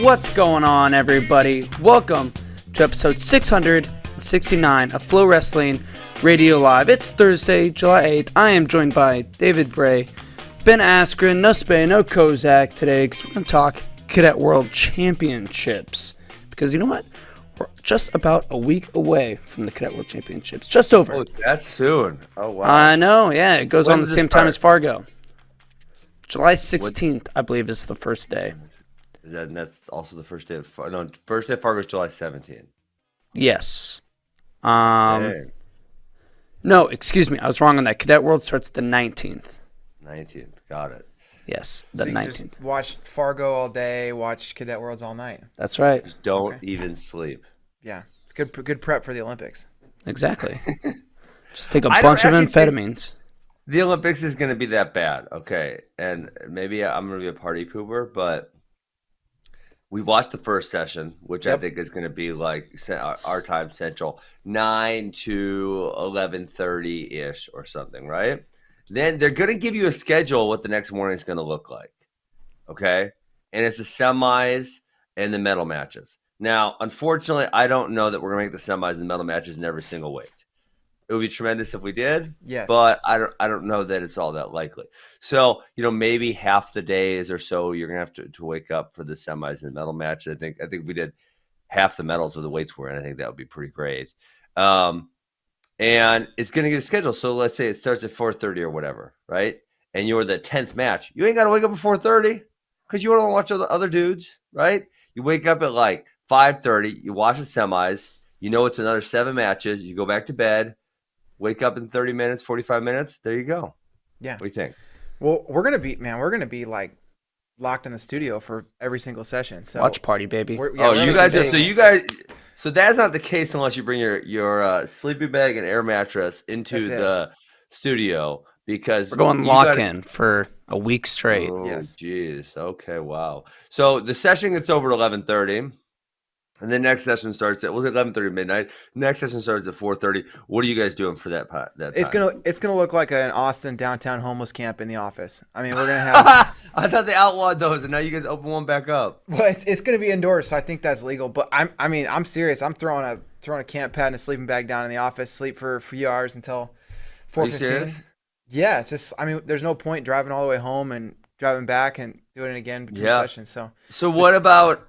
What's going on, everybody? Welcome to episode 669 of FloWrestling Radio Live. It's Thursday, July 8th. I am joined by David Bray, Ben Askren, no Spay, no Kozak today because we're going to talk Cadet World Championships. Because you know what? We're just about a week away from the Cadet World Championships. Just over. Oh, that's soon. Oh, wow. I know, yeah. It goes When on the does it same time start? as Fargo. July 16th, I believe, is the first day. And that's also the first day of first day of Fargo is July 17th. Yes. Okay. No, excuse me. I was wrong on that. Cadet World starts the 19th. 19th. Got it. Yes, So the you can 19th. just watch Fargo all day, watch Cadet Worlds all night. That's right. Just don't Okay. even sleep. Yeah, it's good prep for the Olympics. Exactly. Just take a I don't bunch of actually think- amphetamines. The Olympics is going to be that bad. Okay. And maybe I'm going to be a party pooper, but we watched the first session, which I Yep. think is going to be like our time central, 9 to 11:30-ish or something, right? Then they're going to give you a schedule what the next morning is going to look like. Okay? And it's the semis and the medal matches. Now, unfortunately, I don't know that we're going to make the semis and medal matches in every single weight. It would be tremendous if we did, Yes. but I don't know that it's all that likely. So, maybe half the days or so you're going to have to wake up for the semis and medal match. I think if we did half the medals of the weights we're in, I think that would be pretty great. And it's going to get a schedule. So let's say it starts at 4:30 or whatever, right? And you're the 10th match. You ain't got to wake up at 4:30 because you want to watch other dudes, right? You wake up at like 5:30. You watch the semis. You know it's another 7 matches. You go back to bed. Wake up in 30 minutes, 45 minutes. There you go. Yeah. What do you think? Well, we're gonna be like locked in the studio for every single session. So Watch party, baby. we're You making guys are big- so that's not the case unless you bring your sleeping bag and air mattress into That's it. the studio because We're going you lock gotta- in for a week straight. Oh, Yes. geez. Okay, wow. So the session gets over at 11:30. And the next session starts at 11:30 midnight. Next session starts at 4:30. What are you guys doing for that It's time? it's gonna look like an Austin downtown homeless camp in the office. I mean, we're gonna have I thought they outlawed those, and now you guys open one back up. well, it's gonna be indoors, so I think that's legal. But I'm serious. I'm throwing a camp pad and a sleeping bag down in the office, sleep for a few hours until Are you 4:15. serious? Yeah, it's just there's no point driving all the way home and driving back and doing it again between Yeah. sessions. So What about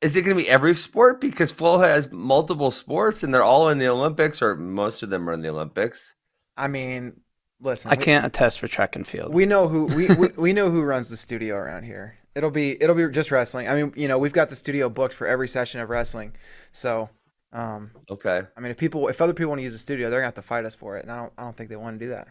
is it going to be every sport? Because Flo has multiple sports and they're all in the Olympics, or most of them are in the Olympics. I mean, listen, I can't attest for track and field. we know who we know who runs the studio around here. It'll be just wrestling. I mean, we've got the studio booked for every session of wrestling. So, Okay. I mean, if other people want to use the studio, they're gonna have to fight us for it, and I don't think they want to do that.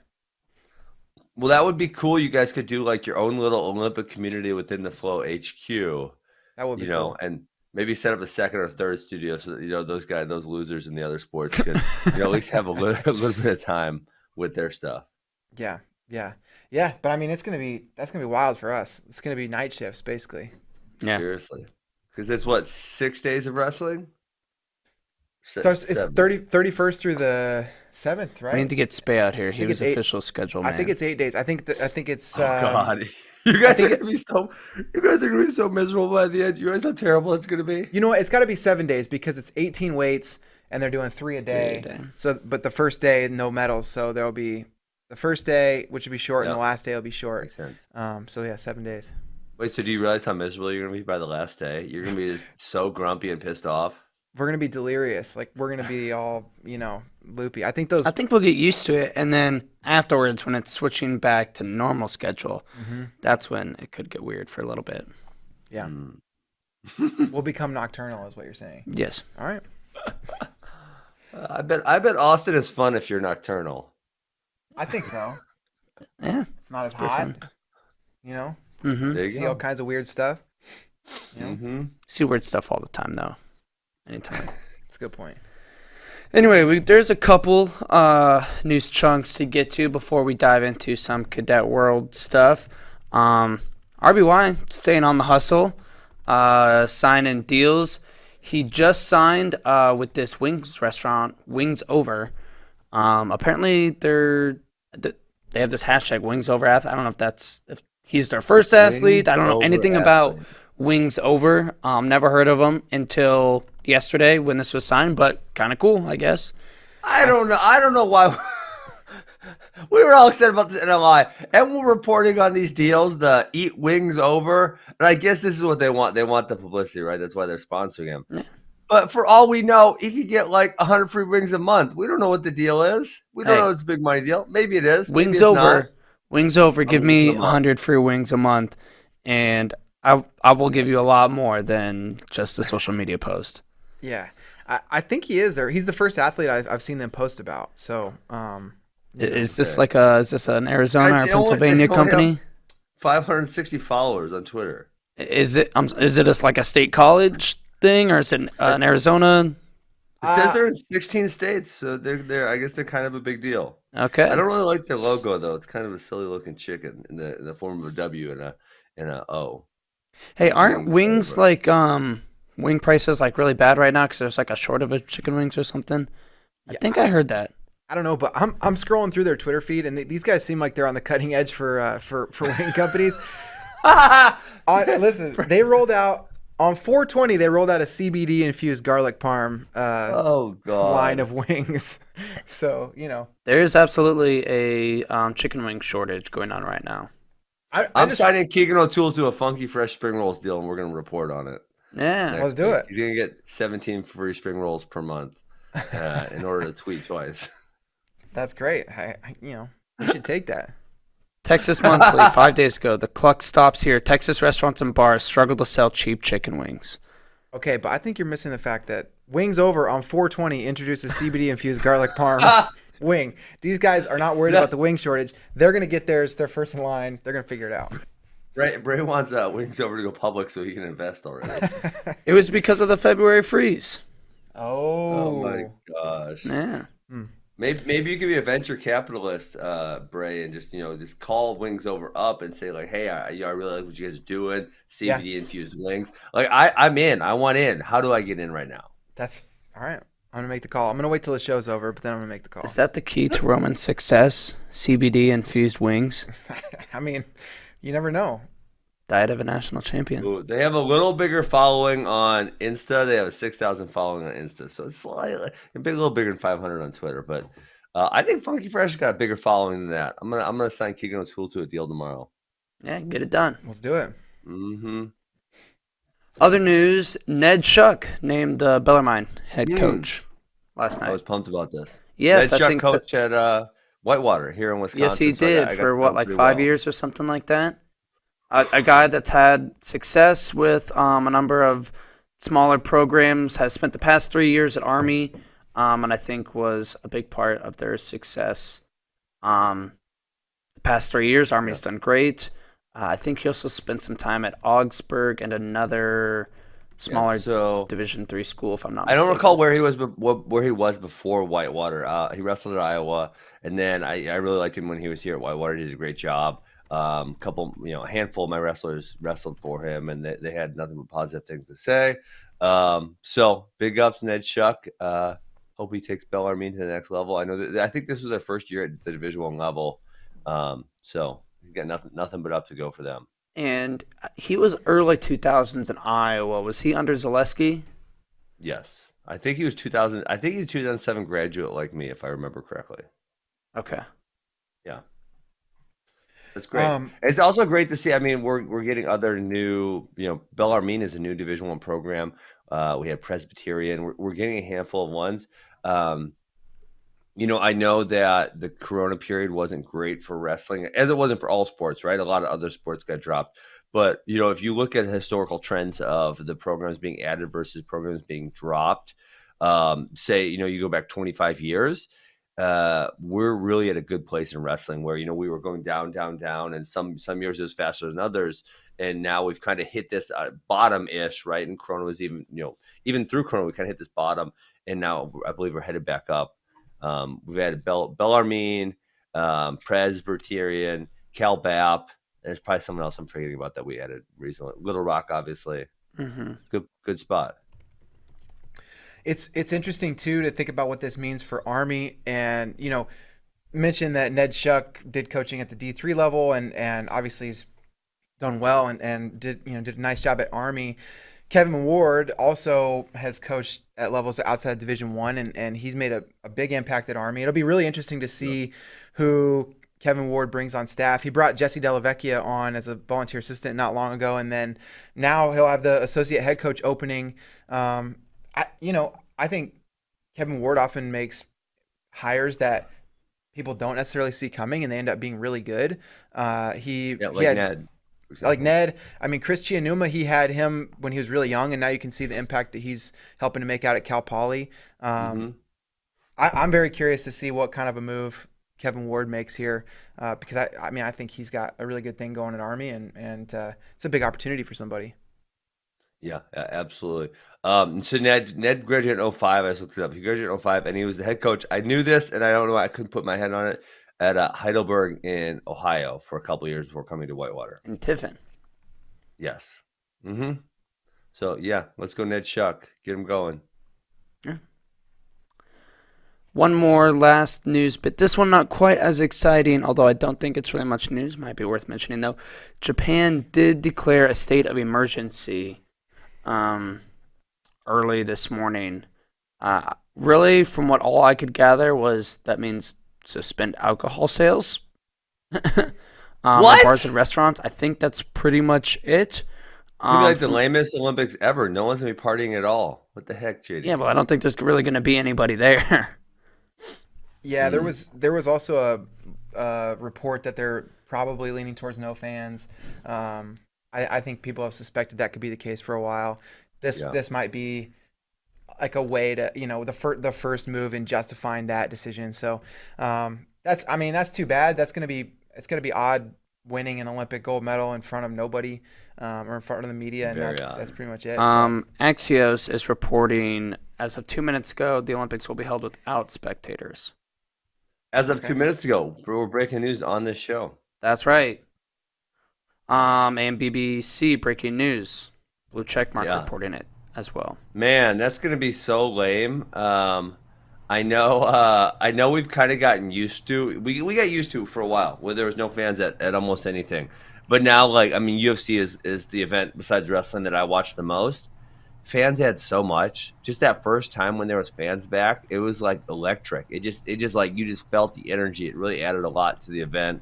Well, that would be cool. You guys could do like your own little Olympic community within the Flo HQ, That would be cool. and maybe set up a second or third studio so that, those losers in the other sports could, at least have a little bit of time with their stuff. Yeah. But I mean, that's gonna be wild for us. It's gonna be night shifts basically. Yeah. Seriously. Because it's what, 6 days of wrestling? So it's 31st through the 7th, right? We need to get Spay out here. He think was it's 8 official schedule, man. I think it's 8 days. I think it's. Oh God, you guys are gonna be so miserable by the end. You realize how terrible it's gonna be. You know what? It's got to be 7 days because it's 18 weights and they're doing 3 a 3 a day. day. So, but the first day no medals, so there'll be the first day, which will be short, and Yep. the last day will be short. Makes sense. So yeah, 7 days. Wait, so do you realize how miserable you're gonna be by the last day? You're gonna be just so grumpy and pissed off. We're gonna be delirious. Like we're gonna be all loopy. I think those. I think we'll get used to it, and then afterwards, when it's switching back to normal schedule, that's when it could get weird for a little bit. Yeah, Mm. we'll become nocturnal, is what you're saying. Yes. All right. I bet Austin is fun if you're nocturnal. I think so. Yeah. It's not as Pretty hot. fun. Mm-hmm. There you See all go. kinds of weird stuff. Mm-hmm. See weird stuff all the time, though. Anytime. That's a good point. Anyway, there's a couple news chunks to get to before we dive into some Cadet World stuff. RBY staying on the hustle, signing deals. He just signed with this wings restaurant, Wings Over. Apparently, they have this hashtag Wings Over Athlete. I don't know if he's their first athlete. I don't know anything about Wings Over. Never heard of them until yesterday when this was signed, but kind of cool, I guess. I don't know why. We were all excited about this NLI, and we're reporting on these deals, the Eat Wings Over, and I guess this is what they want. They want the publicity, right? That's why they're sponsoring him. Yeah. But for all we know, he could get like 100 free wings a month. We don't know what the deal is. We don't know if it's a big money deal. Maybe it is. Wings Maybe Over. Not. Wings Over. Give me 100 free wings a month, and I will give you a lot more than just a social media post. Yeah, I think he is there. He's the first athlete I've seen them post about. So, is this an Arizona or Pennsylvania company? 560 followers on Twitter. Is it just like a state college thing, or is it in Arizona? It says they're in 16 states, so they're I guess they're kind of a big deal. Okay. I don't really like their logo though. It's kind of a silly looking chicken in the form of a W and a O. Hey, aren't wings like wing prices like really bad right now because there's like a short of chicken wings or something? I think I heard that. I don't know, but I'm scrolling through their Twitter feed, and these guys seem like they're on the cutting edge for wing companies. Listen, they rolled out on 4/20. They rolled out a CBD infused garlic parm line of wings. So there is absolutely a chicken wing shortage going on right now. I'm signing Keegan O'Toole to a funky fresh spring rolls deal, and we're going to report on it. Yeah, let's do it. He's going to get 17 free spring rolls per month in order to tweet twice. That's great. We should take that. Texas Monthly, 5 days ago, the cluck stops here. Texas restaurants and bars struggle to sell cheap chicken wings. Okay, but I think you're missing the fact that Wings Over on 4/20 introduced a CBD-infused garlic parm wing. These guys are not worried about the wing shortage. They're going to get theirs. They're first in line. They're going to figure it out. Bray wants Wings Over to go public so he can invest already. It was because of the February freeze. Oh my gosh. Yeah. Maybe you could be a venture capitalist, Bray, and just call Wings Over up and say like, hey, I really like what you guys are doing. CBD infused wings. Like I'm in. I want in. How do I get in right now? That's all right. I'm gonna make the call. I'm gonna wait till the show's over, but then I'm gonna make the call. Is that the key to Roman's success? CBD infused wings. I mean, you never know. Diet of a national champion. Ooh, they have a little bigger following on Insta. They have a 6,000 following on Insta, so it's slightly a little bigger than 500 on Twitter. But I think Funky Fresh got a bigger following than that. I'm gonna sign Keegan O'Toole to a deal tomorrow. Yeah, get it done. Let's do it. Mm-hmm. Other news: Ned Shuck named Bellarmine head coach last night. I was pumped about this. Yes, Ned Shuck coach at Whitewater here in Wisconsin. Yes, he did for like 5 years or something like that. A guy that's had success with a number of smaller programs, has spent the past 3 years at Army, and I think was a big part of their success. The past 3 years, Army's done great. I think he also spent some time at Augsburg and another smaller Division III school, if I'm not mistaken. I don't recall where he was before Whitewater. He wrestled at Iowa, and then I really liked him when he was here at Whitewater. He did a great job. A handful of my wrestlers wrestled for him, and they had nothing but positive things to say. So big ups, Ned Shuck. Hope he takes Bellarmine to the next level. I think this was their first year at the Division I level. So he's got nothing but up to go for them. And he was early 2000s in Iowa. Was he under Zaleski? Yes, I think he was 2000. I think he's a 2007 graduate like me, if I remember correctly. Okay. Yeah. That's great. It's also great to see. I mean, we're getting other new. Bellarmine is a new Division I program. We have Presbyterian. We're getting a handful of ones. I know that the Corona period wasn't great for wrestling, as it wasn't for all sports, right? A lot of other sports got dropped. But if you look at historical trends of the programs being added versus programs being dropped, say you go back 25 years. We're really at a good place in wrestling where, we were going down, and some years it was faster than others. And now we've kind of hit this bottom-ish, right? And Corona was even through Corona, we kind of hit this bottom. And now I believe we're headed back up. We've added Bellarmine, Presbyterian, Cal Bap. There's probably someone else I'm forgetting about that we added recently. Little Rock, obviously. Mm-hmm. Good spot. It's interesting too to think about what this means for Army, and mention that Ned Shuck did coaching at the D3 level, and obviously he's done well and did a nice job at Army. Kevin Ward also has coached at levels outside Division I, and he's made a big impact at Army. It'll be really interesting to see who Kevin Ward brings on staff. He brought Jesse Delavecchia on as a volunteer assistant not long ago, and then now he'll have the associate head coach opening. I think Kevin Ward often makes hires that people don't necessarily see coming, and they end up being really good. Ned. Like Ned. I mean, Chris Chianuma, he had him when he was really young, and now you can see the impact that he's helping to make out at Cal Poly. I'm very curious to see what kind of a move Kevin Ward makes here, because I think he's got a really good thing going at Army, and it's a big opportunity for somebody. Yeah, absolutely. So Ned graduated in 05. I just looked it up. He graduated in 05, and he was the head coach. I knew this, and I don't know why I couldn't put my head on it, at Heidelberg in Ohio for a couple of years before coming to Whitewater. And Tiffin. Yes. So, yeah, let's go Ned Shuck. Get him going. Yeah. One more last news, but this one not quite as exciting, although I don't think it's really much news. Might be worth mentioning, though. Japan did declare a state of emergency early this morning. Really, from what all I could gather was that means suspend alcohol sales What? at bars and restaurants. I think that's pretty much it. It's gonna be like the lamest Olympics ever. No one's gonna be partying at all. What the heck, JD? Yeah, but I don't think there's really going to be anybody there. Yeah, there was also a report that they're probably leaning towards no fans. I think people have suspected that could be the case for a while. This might be like a way to, the first move in justifying that decision. So that's too bad. It's gonna be odd winning an Olympic gold medal in front of nobody, or in front of the media, and that's pretty much it. Axios is reporting as of 2 minutes ago, the Olympics will be held without spectators. As of 2 minutes ago, we're breaking news on this show. That's right. And BBC breaking news, blue checkmark reporting it as well. Man, that's gonna be so lame. I know we've kind of gotten used to. We got used to it for a while where there was no fans at almost anything, but now UFC is the event besides wrestling that I watch the most. Fans had so much. Just that first time when there was fans back, it was like electric. It just like you just felt the energy. It really added a lot to the event.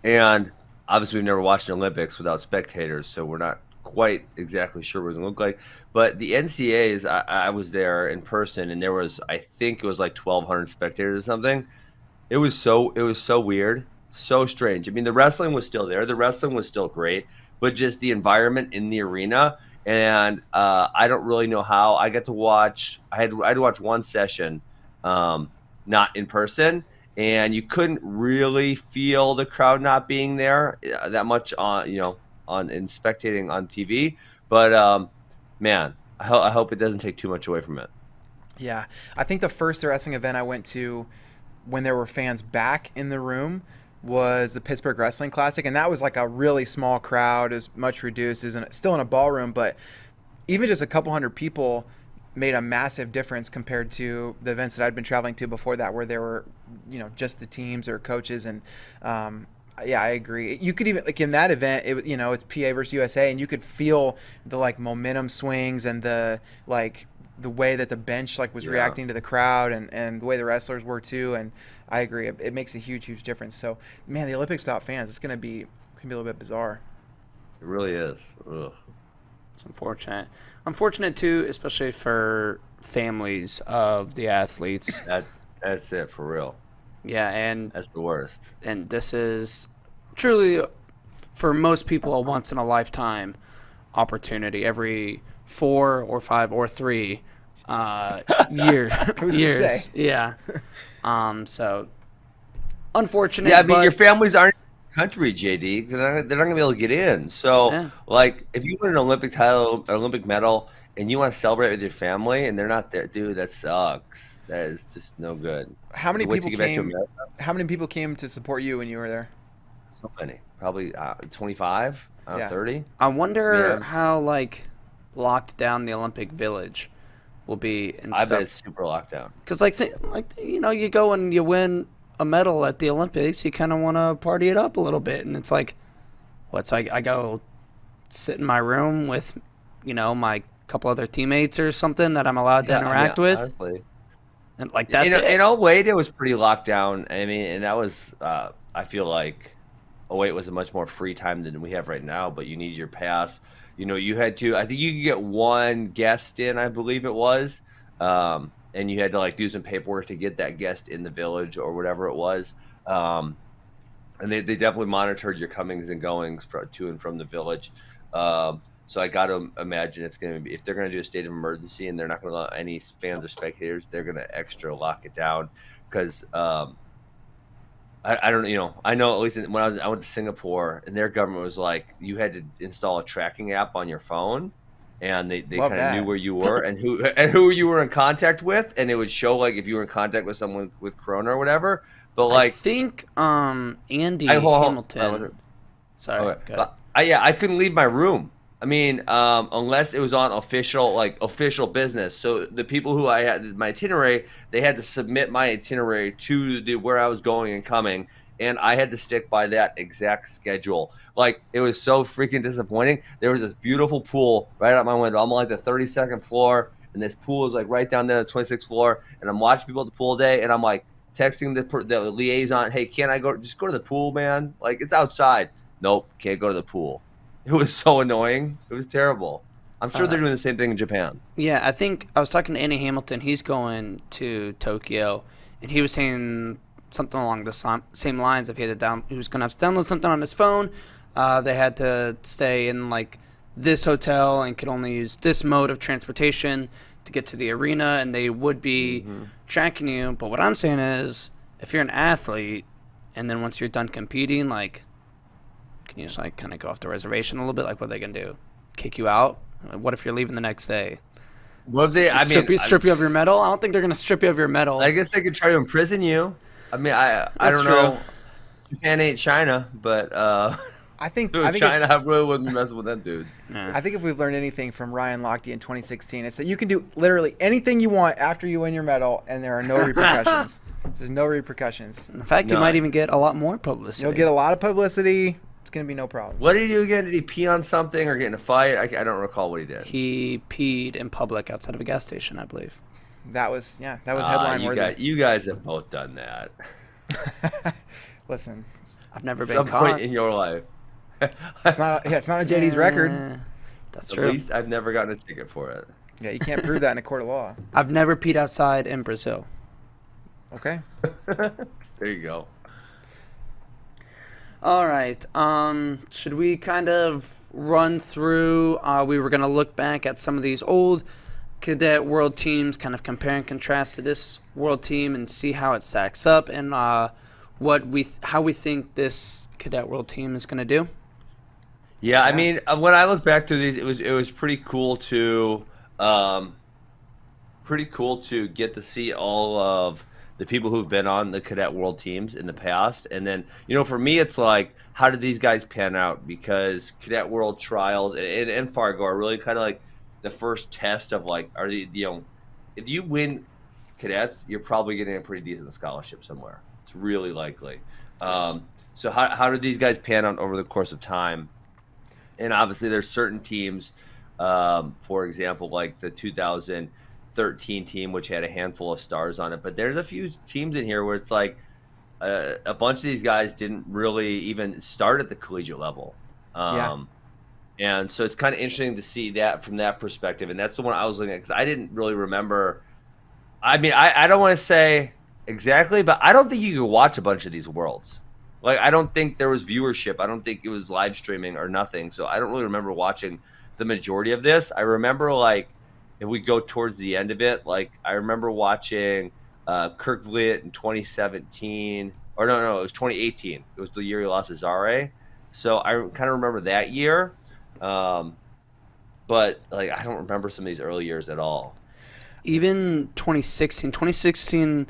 And obviously we've never watched an Olympics without spectators, so we're not quite exactly sure what it's going to look like. But the NCAAs, I was there in person, and there was, I think it was like 1,200 spectators or something. It was so weird, so strange. I mean, the wrestling was still there. The wrestling was still great, but just the environment in the arena. And I don't really know how. I had to watch one session, not in person, and you couldn't really feel the crowd not being there that much on spectating on TV. But man, I hope it doesn't take too much away from it. Yeah, I think the first wrestling event I went to when there were fans back in the room was the Pittsburgh Wrestling Classic, and that was like a really small crowd. It was much reduced. It was still in a ballroom, but even just a couple hundred people made a massive difference compared to the events that I'd been traveling to before that, where there were, just the teams or coaches. And yeah, I agree. You could even, like in that event, it's PA versus USA, and you could feel the like momentum swings and the way that the bench was reacting to the crowd, and the way the wrestlers were too. And I agree, it makes a huge difference. So man, the Olympics without fans, it's gonna be a little bit bizarre. It really is. Ugh. It's unfortunate too, especially for families of the athletes. That's it for real. Yeah, and that's the worst. And this is truly, for most people, a once in a lifetime opportunity. Every 4 or 5 or 3 years. Who's to say? Yeah. So unfortunate. Yeah, I mean, your families aren't in the country, JD, because they're not going to be able to get in. So, if you win an Olympic title, an Olympic medal, and you want to celebrate with your family, and they're not there, dude, that sucks. That is just no good. How many people came to support you when you were there? So many, probably 25, 30. I wonder how locked down the Olympic Village will be. And I bet it's super locked down. Because you go and you win a medal at the Olympics, you kind of want to party it up a little bit, and it's like, So I go sit in my room with, my couple other teammates or something that I'm allowed to interact with. Honestly. And that's in, it. In 08, it was pretty locked down. I mean, and that was, I feel like 08 was a much more free time than we have right now, but you need your pass. You had to, I think you could get one guest in, I believe it was. And you had to do some paperwork to get that guest in the village or whatever it was. And they definitely monitored your comings and goings to and from the village. So I got to imagine it's going to be, if they're going to do a state of emergency and they're not going to allow any fans or spectators, they're going to extra lock it down because I don't, I know at least when I went to Singapore and their government was like, you had to install a tracking app on your phone, and they kind of knew where you were and who you were in contact with, and it would show if you were in contact with someone with Corona or whatever. But I think Andy Hamilton. Sorry, okay. I couldn't leave my room. I mean, unless it was on official business. So the people who I had my itinerary, they had to submit my itinerary to where I was going and coming, and I had to stick by that exact schedule. It was so freaking disappointing. There was this beautiful pool right out my window. I'm on the 32nd floor, and this pool is right down there, the 26th floor, and I'm watching people at the pool day, and I'm texting the liaison, hey, can't I just go to the pool, man? It's outside. Nope, can't go to the pool. It was so annoying. It was terrible. I'm sure they're doing the same thing in Japan. Yeah, I think I was talking to Andy Hamilton. He's going to Tokyo, and he was saying something along the same lines. If he was going to have to download something on his phone, they had to stay in this hotel and could only use this mode of transportation to get to the arena, and they would be tracking you. But what I'm saying is, if you're an athlete, and then once you're done competing, can you just kind of go off the reservation a little bit? What are they gonna do? Kick you out? What if you're leaving the next day? What if they? Strip you of your medal? I don't think they're gonna strip you of your medal. I guess they could try to imprison you. I mean, I don't know. Japan ain't China, but I think China, I really wouldn't mess with them dudes. Yeah. I think if we've learned anything from Ryan Lochte in 2016, it's that you can do literally anything you want after you win your medal, and there are no repercussions. There's no repercussions. In fact, you might even get a lot more publicity. You'll get a lot of publicity. It's going to be no problem. What did he do again? Did he pee on something or get in a fight? I don't recall what he did. He peed in public outside of a gas station, I believe. That was headline worthy. You guys have both done that. Listen, I've never been caught. Some point in your life. It's not on JD's record. That's true. At least I've never gotten a ticket for it. Yeah, you can't prove that in a court of law. I've never peed outside in Brazil. Okay. There you go. All right. Should we kind of run through? We were going to look back at some of these old Cadet World teams, kind of compare and contrast to this World team, and see how it stacks up, and how we think this Cadet World team is going to do. Yeah, I mean, when I look back to these, it was pretty cool to get to see all of the people who've been on the Cadet World teams in the past. And then, for me, it's how did these guys pan out? Because Cadet World trials and Fargo are really kind of the first test of are they, if you win cadets, you're probably getting a pretty decent scholarship somewhere. It's really likely. Yes. So how did these guys pan out over the course of time? And obviously there's certain teams, for example, the 2013 team, which had a handful of stars on it. But there's a few teams in here where it's a bunch of these guys didn't really even start at the collegiate level. And so it's kind of interesting to see that from that perspective. And that's the one I was looking at because I didn't really remember. I mean, I don't want to say exactly, but I don't think you could watch a bunch of these worlds. I don't think there was viewership. I don't think it was live streaming or nothing. So I don't really remember watching the majority of this. I remember if we go towards the end of it, I remember watching Kirk Vliet in 2017. Or no, it was 2018. It was the year he lost to Zare. So I kind of remember that year. But I don't remember some of these early years at all. Even 2016,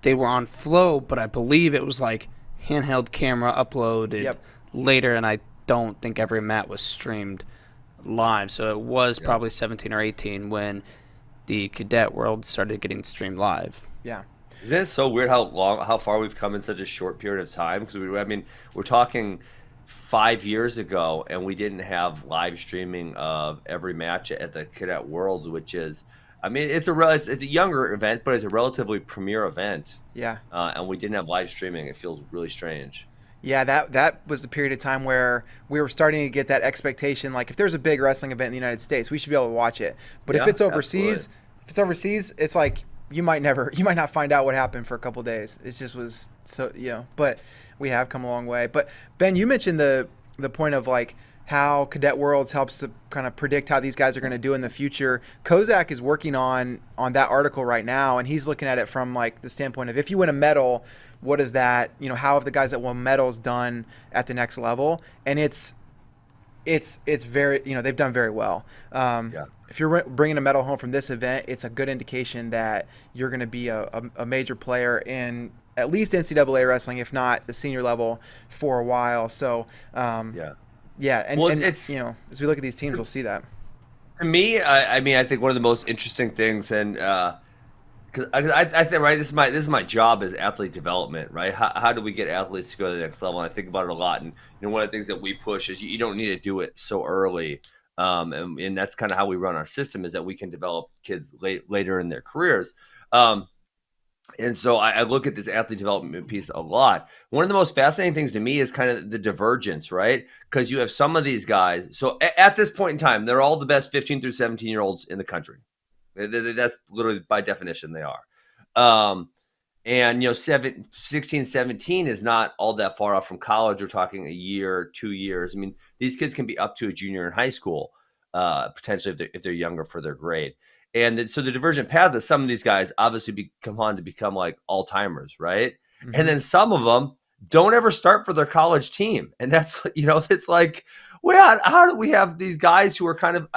they were on Flow, but I believe it was handheld camera uploaded later, and I don't think every mat was streamed live. So it was probably 17 or 18 when the Cadet World started getting streamed live. Yeah. Isn't it so weird how far we've come in such a short period of time? Because we're talking 5 years ago, and we didn't have live streaming of every match at the Cadet Worlds, which is, I mean, it's a younger event, but it's a relatively premier event. Yeah. And we didn't have live streaming. It feels really strange. Yeah, that was the period of time where we were starting to get that expectation. Like, if there's a big wrestling event in the United States, we should be able to watch it. But if it's overseas, it's like you might not find out what happened for a couple of days. It just was so, But we have come a long way. But Ben, you mentioned the point of like how Cadet Worlds helps to kind of predict how these guys are going to do in the future. Kozak is working on that article right now, and he's looking at it from like the standpoint of, if you win a medal, what is that? How have the guys that won medals done at the next level? And it's very, they've done very well. If you're bringing a medal home from this event, it's a good indication that you're going to be a major player in at least NCAA wrestling, if not the senior level, for a while. So, as we look at these teams, we'll see that. To me, I mean, I think one of the most interesting things, and because I think, right, this is my job as athlete development, right? How do we get athletes to go to the next level? And I think about it a lot, and one of the things that we push is you don't need to do it so early, and that's kind of how we run our system, is that we can develop kids later in their careers. And so I look at this athlete development piece a lot. One of the most fascinating things to me is kind of the divergence, right? Because you have some of these guys. So at this point in time, they're all the best 15 through 17-year-olds in the country. That's literally by definition they are. And 16, 17 is not all that far off from college. We're talking a year, 2 years. I mean, these kids can be up to a junior in high school, potentially if they're younger for their grade. And so the divergent path is some of these guys obviously come on to become like all-timers, right? Mm-hmm. And then some of them don't ever start for their college team. And that's, it's like, well, how do we have these guys who are kind of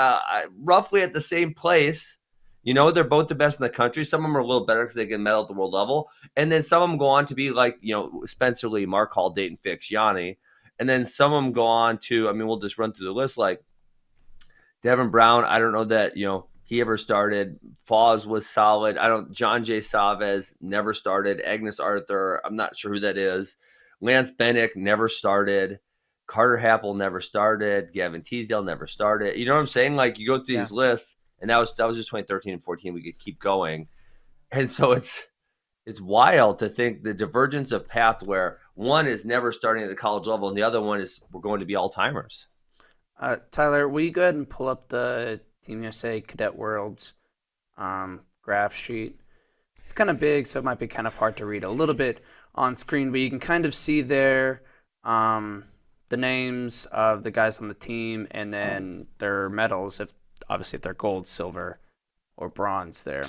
roughly at the same place? They're both the best in the country. Some of them are a little better because they get medal at the world level. And then some of them go on to be like, Spencer Lee, Mark Hall, Dayton Fix, Yanni. And then some of them go on to, I mean, we'll just run through the list, like Devin Brown. I don't know that, he ever started. Foz was solid. John J. Savez never started. Agnes Arthur, I'm not sure who that is. Lance Bennick never started. Carter Happel never started. Gavin Teasdale never started. You know what I'm saying? Like, you go through these lists, and that was just 2013 and 14. We could keep going. And so it's wild to think the divergence of path where one is never starting at the college level and the other one is we're going to be all-timers. Tyler, will you go ahead and pull up the Team USA Cadet Worlds graph sheet? It's kind of big, so it might be kind of hard to read a little bit on screen, but you can kind of see there the names of the guys on the team and then their medals, if they're gold, silver, or bronze there.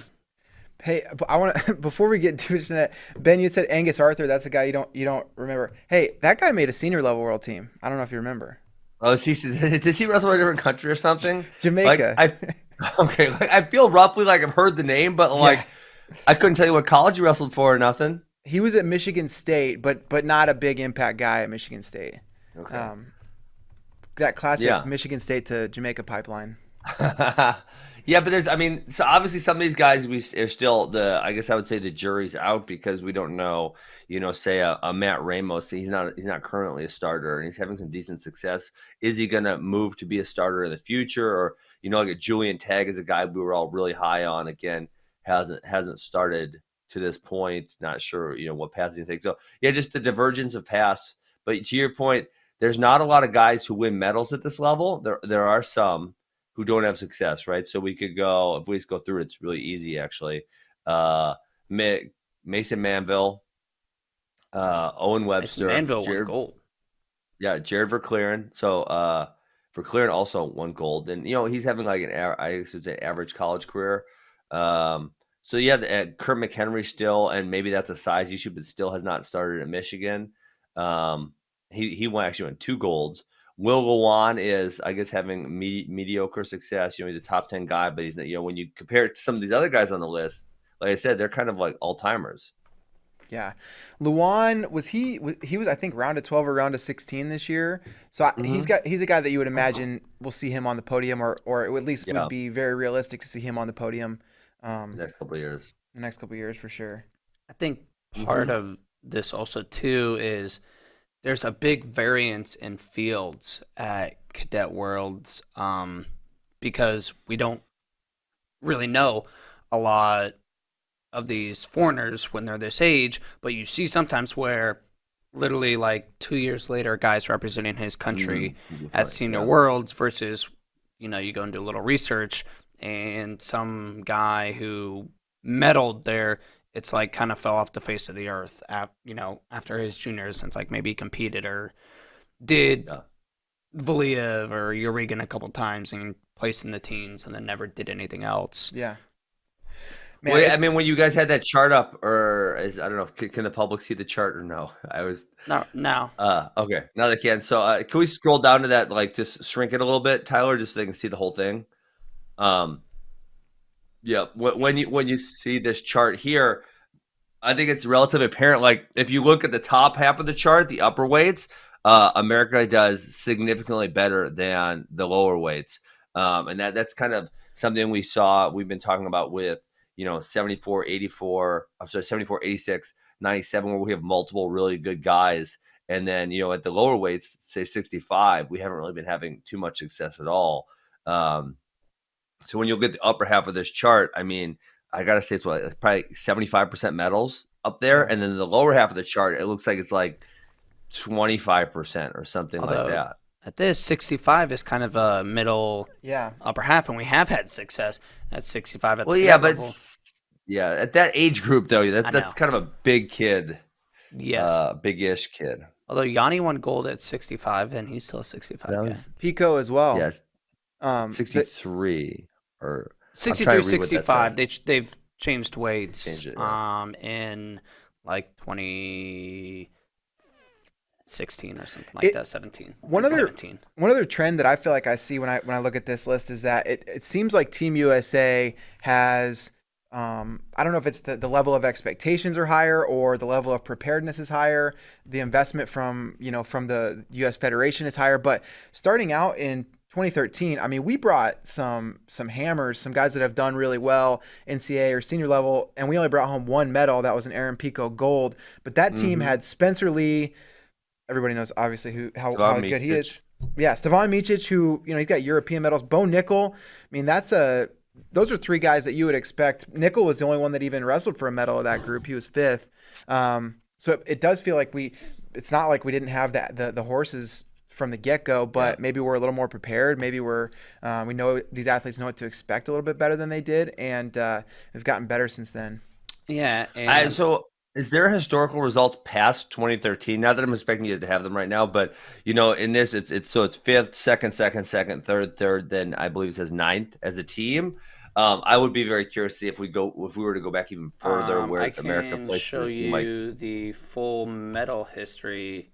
Hey, I want to before we get too much into that, Ben, you said Angus Arthur. That's a guy you don't remember. Hey, that guy made a senior level world team. I don't know if you remember. Oh, does he wrestle in a different country or something? Jamaica. I feel roughly like I've heard the name, but I couldn't tell you what college he wrestled for or nothing. He was at Michigan State, but not a big impact guy at Michigan State. Okay. That classic Michigan State to Jamaica pipeline. Yeah, but so obviously some of these guys are still I guess I would say the jury's out because we don't know, say a Matt Ramos, he's not currently a starter and he's having some decent success. Is he going to move to be a starter in the future? Or, like a Julian Tagg is a guy we were all really high on, again, hasn't started to this point. Not sure, what path he's going to take. So yeah, just the divergence of paths. But to your point, there's not a lot of guys who win medals at this level. There are some who don't have success, right? So we could go, if we just go through it, it's really easy, actually. Mason Manville, Owen Webster. Manville won gold. Yeah, Jared Verclaren. So Verclaren also won gold. And, he's having like an average college career. So yeah, Kurt McHenry still, and maybe that's a size issue, but still has not started at Michigan. He actually won 2 golds. Will Lewan is, I guess, having mediocre success. He's a top 10 guy, but he's not, when you compare it to some of these other guys on the list, like I said, they're kind of like all-timers. Yeah. Lewan, he was, I think, round of 12 or round of 16 this year. So he's a guy that you would imagine we'll see him on the podium or at least would be very realistic to see him on the podium. The next couple of years. The next couple of years, for sure. I think part of this also, too, is there's a big variance in fields at Cadet Worlds because we don't really know a lot of these foreigners when they're this age, but you see sometimes where literally like 2 years later, guys representing his country at Senior Worlds versus, you go and do a little research and some guy who medaled there, it's like kind of fell off the face of the earth, after his juniors, since like maybe he competed or did Valiev or Urigan a couple times and placed in the teens and then never did anything else. Yeah. Man, well, I mean, when you guys had that chart up, I don't know, can the public see the chart or no? No. Okay, now they can. So can we scroll down to that, like just shrink it a little bit, Tyler, just so they can see the whole thing? Yeah. When you see this chart here, I think it's relatively apparent. Like if you look at the top half of the chart, the upper weights, America does significantly better than the lower weights, and that's kind of something we've been talking about with 74, 84, 86, 97, where we have multiple really good guys. And then, at the lower weights, say 65, we haven't really been having too much success at all. So when you look at the upper half of this chart, I mean, I got to say it's probably 75% medals up there. And then the lower half of the chart, it looks like it's like 25% or something like that. At this, 65 is kind of a middle upper half, and we have had success at 65 at the level. At that age group, though, that's kind of a big kid. Yes. Big-ish kid. Although Yanni won gold at 65, and he's still 65. Pico as well. Yes. 63 or 63, 65. They've changed weights in like 2016 or something like that. 17. One other trend that I feel like I see when I look at this list is that it seems like Team USA has I don't know if it's the level of expectations are higher or the level of preparedness is higher. The investment from the U.S. Federation is higher. But starting out in 2013, I mean, we brought some hammers, some guys that have done really well, NCAA or senior level, and we only brought home one medal. That was an Aaron Pico gold. But that team had Spencer Lee. Everybody knows obviously how good he is. Yeah, Stevan Micic, who he's got European medals. Bo Nickel. I mean, those are three guys that you would expect. Nickel was the only one that even wrestled for a medal of that group. He was fifth. So it does feel like it's not like we didn't have the horses from the get-go, but maybe we're a little more prepared. Maybe we know these athletes know what to expect a little bit better than they did, and have gotten better since then. Yeah. So is there a historical result past 2013? Not that I'm expecting you guys to have them right now, but in this, it's fifth, second, third. Then I believe it says ninth as a team. I would be very curious to see if we were to go back even further, where America places. I can show you the full medal history.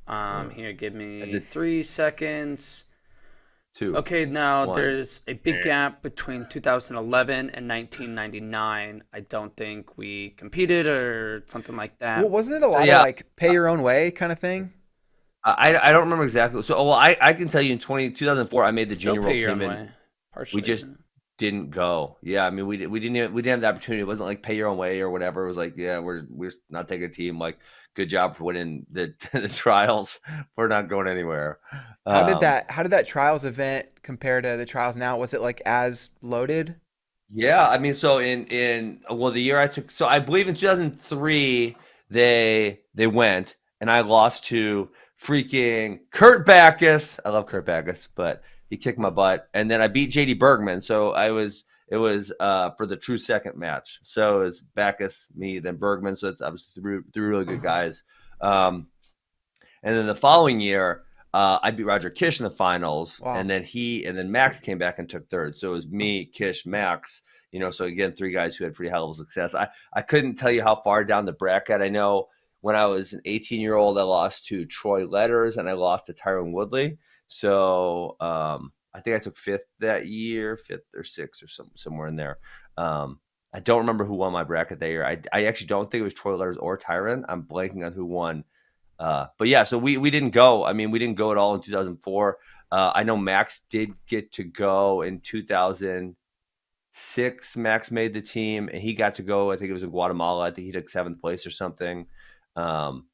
Here, give me 3 seconds. 2. Okay, now 1. There's a big gap between 2011 and 1999. I don't think we competed or something like that. Well, wasn't it a lot of like pay your own way kind of thing? I don't remember exactly. So, I can tell you in 2004, I made the Still junior world team, and partially, we just didn't go. Yeah, I mean, we didn't have the opportunity. It wasn't like pay your own way or whatever. It was like, we're not taking a team. Like, good job for winning the trials. We're not going anywhere. How did that trials event compare to the trials now? Was it like as loaded? Yeah, I mean, so the year I took, so I believe in 2003 they went, and I lost to freaking Kurt Backus. I love Kurt Backus, but he kicked my butt, and then I beat JD Bergman. So it was for the true second match. So it was Backus, me, then Bergman. So I was three really good guys. And then the following year, I beat Roger Kish in the finals. Wow. And then Max came back and took third. So it was me, Kish, Max. So again, 3 guys who had pretty high level success. I couldn't tell you how far down the bracket. I know when I was an 18-year-old, I lost to Troy Letters and I lost to Tyrone Woodley. So I think I took 5th that year, 5th or 6th or somewhere in there. I don't remember who won my bracket that year. I actually don't think it was Troy Letters or Tyrone. I'm blanking on who won. But yeah, so we didn't go. I mean, we didn't go at all in 2004. I know Max did get to go in 2006. Max made the team, and he got to go. I think it was in Guatemala. I think he took 7th place or something.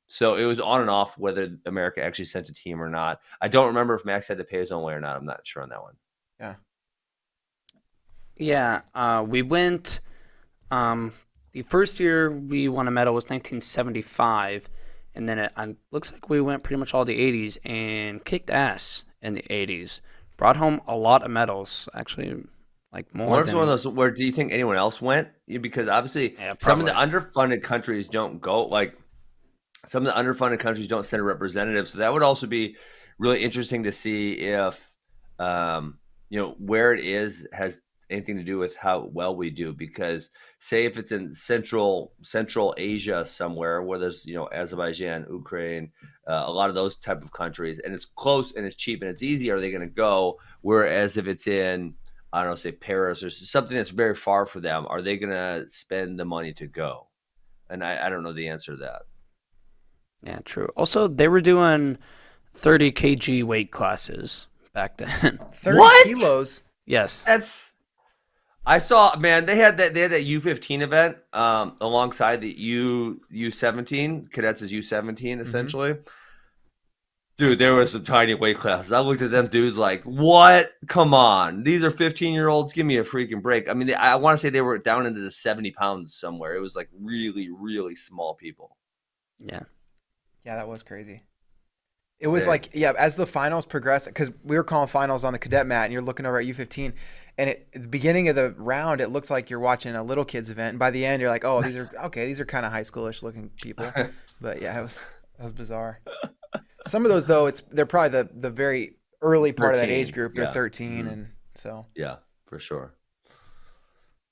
So it was on and off whether America actually sent a team or not. I don't remember if Max had to pay his own way or not. I'm not sure on that one. Yeah. Yeah, we went. The first year we won a medal was 1975, and then it looks like we went pretty much all the 80s and kicked ass in the 80s. Brought home a lot of medals, actually, like more. One of those where do you think anyone else went? Because obviously some of the underfunded countries don't go. Like some of the underfunded countries don't send a representative, so that would also be really interesting to see if where it is has anything to do with how well we do. Because say if it's in Central Asia somewhere where there's Azerbaijan, Ukraine, a lot of those type of countries, and it's close and it's cheap and it's easy, are they going to go? Whereas if it's in, I don't know, say Paris or something that's very far for them, are they going to spend the money to go? And I don't know the answer to that. Yeah, true. Also, they were doing 30 kg weight classes back then. 30 kilos? Yes. I saw, man, they had that U15 event alongside the U17, cadets is U17 essentially. Mm-hmm. Dude, there were some tiny weight classes. I looked at them dudes like, what? Come on. These are 15-year-olds. Give me a freaking break. I mean, I want to say they were down into the 70 pounds somewhere. It was like really, really small people. Yeah. Yeah, that was crazy. It was as the finals progressed, because we were calling finals on the cadet mat, and you're looking over at U15, and at the beginning of the round, it looks like you're watching a little kids event, and by the end, you're like, oh, these are kind of high schoolish looking people. But yeah, that was bizarre. Some of those though, they're probably the very early part 13, of that age group. They're 13, mm-hmm. And so yeah, for sure,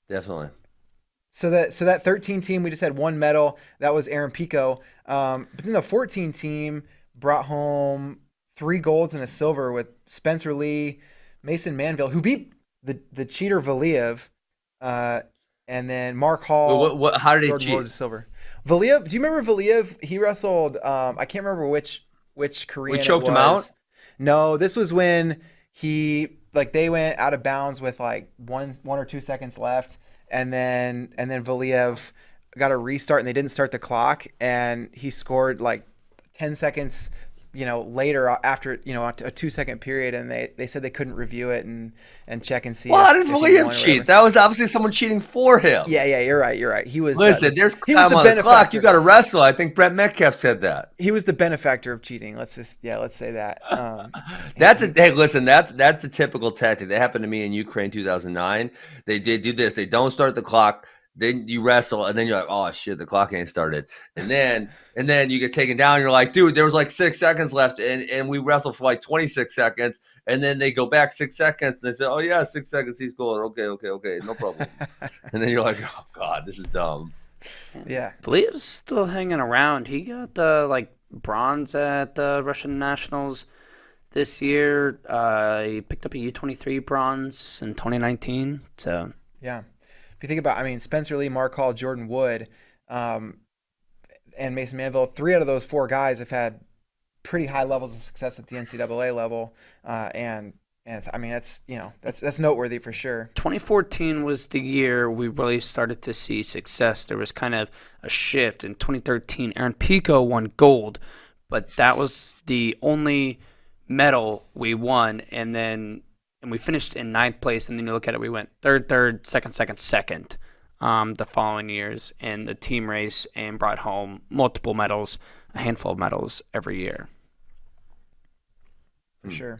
definitely. So that 13 team, we just had one medal. That was Aaron Pico. But then the 14 team brought home 3 golds and a silver with Spencer Lee, Mason Manville, who beat the cheater Valiev, and then Mark Hall. How did he Jordan cheat? Wood, silver. Valiev, do you remember Valiev? He wrestled. I can't remember which Korean. We choked him out. No, this was when they went out of bounds with like one or 2 seconds left, and then Valiev got a restart, and they didn't start the clock, and he scored like 10 seconds later after a 2-second period, and they said they couldn't review it and check and see. Well, I didn't believe him cheat. That was obviously someone cheating for him. Yeah, you're right. He was. Listen, there's time on the clock. You got to wrestle. I think Brett Metcalf said that. He was the benefactor of cheating. Let's say that. Hey, listen, that's a typical tactic. That happened to me in Ukraine 2009. They did do this. They don't start the clock. Then you wrestle, and then you're like, oh, shit, the clock ain't started. And then you get taken down. And you're like, dude, there was like 6 seconds left, and we wrestled for like 26 seconds. And then they go back 6 seconds, and they say, oh, yeah, 6 seconds, he's going. Okay, no problem. And then you're like, oh, God, this is dumb. Yeah. Valiev's still hanging around. He got the bronze at the Russian Nationals this year. He picked up a U23 bronze in 2019. So yeah. If you think about, Spencer Lee, Mark Hall, Jordan Wood, and Mason Manville, 3 out of those 4 guys have had pretty high levels of success at the NCAA level, and that's noteworthy for sure. 2014 was the year we really started to see success. There was kind of a shift. In 2013, Aaron Pico won gold, but that was the only medal we won, and we finished in 9th place, and then you look at it, we went third, second, the following years in the team race, and brought home multiple medals, a handful of medals every year. For sure.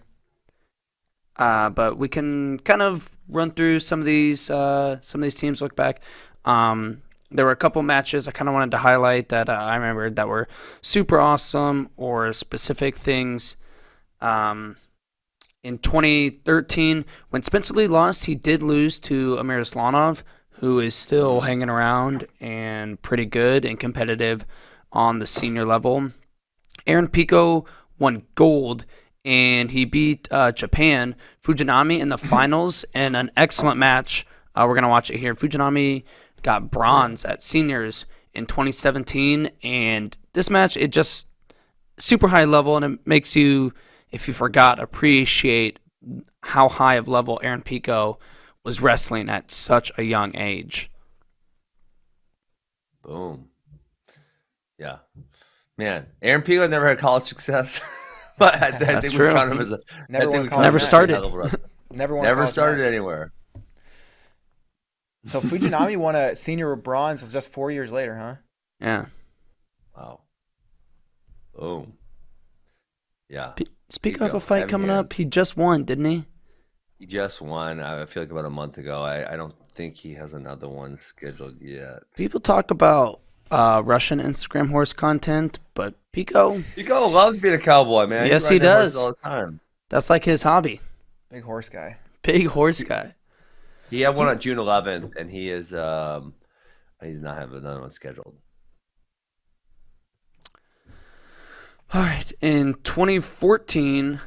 But we can kind of run through some of these teams, look back. There were a couple matches I kind of wanted to highlight that I remembered that were super awesome, or specific things. In 2013, when Spencer Lee lost, he did lose to Amir Aslanov, who is still hanging around and pretty good and competitive on the senior level. Aaron Pico won gold, and he beat Japan, Fujinami, in the finals in an excellent match. We're going to watch it here. Fujinami got bronze at seniors in 2017, and this match, it just super high level, and it makes you, if you forgot, appreciate how high of level Aaron Pico was wrestling at such a young age. Boom. Yeah. Man, Aaron Pico never had college success, but I That's think true. we count him as a. Never I think won we college count him Never as a started. hell of a wrestler. Never won. Never college started match. anywhere. So Fujinami won a senior bronze just 4 years later, huh? Yeah. Wow. Boom. Yeah. Speaking Pico, of a fight heavy coming hand. up, he just won, didn't he? He just won. I feel like about a month ago. I don't think he has another one scheduled yet. People talk about Russian Instagram horse content, but Pico, Pico loves being a cowboy, man. Yes, He's he riding that horse does. all the time. that's like his hobby. Big horse guy. Big horse guy. He had one on June 11th, and he is he's not having another one scheduled. All right. In 2014,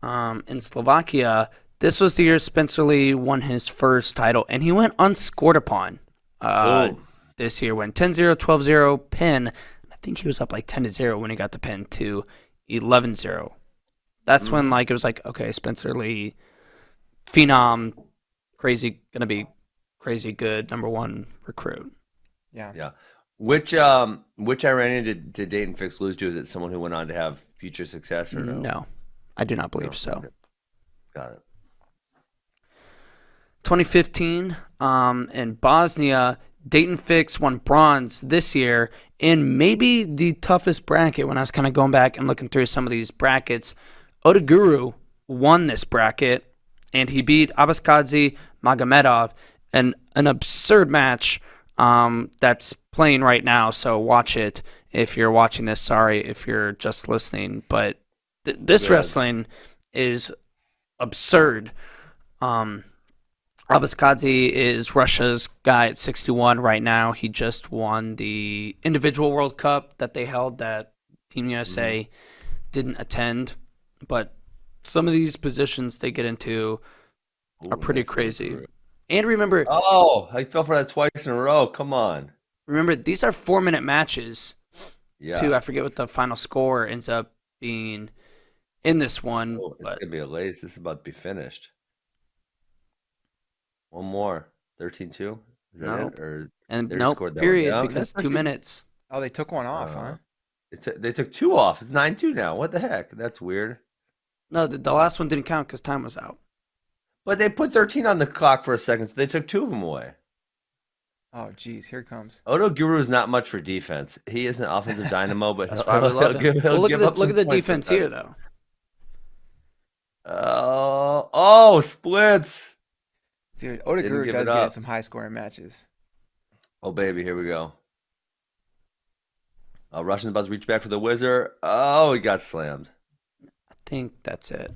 in Slovakia, this was the year Spencer Lee won his first title, and he went unscored upon Boom. this year. Went 10-0, 12-0, pin. I think he was up like 10-0 when he got the pin to 11-0. That's when it was like, okay, Spencer Lee, phenom, gonna be crazy good, number one recruit. Yeah. Yeah. Which Iranian did Dayton Fix lose to? Is it someone who went on to have future success or no? No, I do not believe No. so. Okay. Got it. 2015, in Bosnia, Dayton Fix won bronze this year in maybe the toughest bracket. When I was kind of going back and looking through some of these brackets, Odaguru won this bracket, and he beat Abaskadze Magomedov in an absurd match that's playing right now. So watch it if you're watching this. Sorry if you're just listening, but this Good. wrestling is absurd. Abaskadze is Russia's guy at 61 right now. He just won the individual World Cup that they held that Team USA didn't attend. But some of these positions they get into are pretty nice crazy. recruit. And remember, Oh, I fell for that twice in a row. Come on. these are 4-minute matches, Yeah. too. I forget what the final score ends up being in this one. Oh, it's But gonna be a lace. This is about to be finished. One more. 13-2? Is that Nope. it? Or and they nope, scored that one period, down? because That's 2 not minutes. Oh, they took one off, huh? They took two off. It's 9-2 now. What the heck? That's weird. No, the last one didn't count because time was out. But they put 13 on the clock for a second, so they took two of them away. Oh, geez, here it comes. Odo Guru is not much for defense. He is an offensive dynamo, but That's why we love him. Well, look at the defense here, though. Oh, splits. Dude, Didn't Odaguru give does it get in up. some high-scoring matches. Oh, baby, here we go. Russian's about to reach back for the wizard. Oh, he got slammed. I think that's it.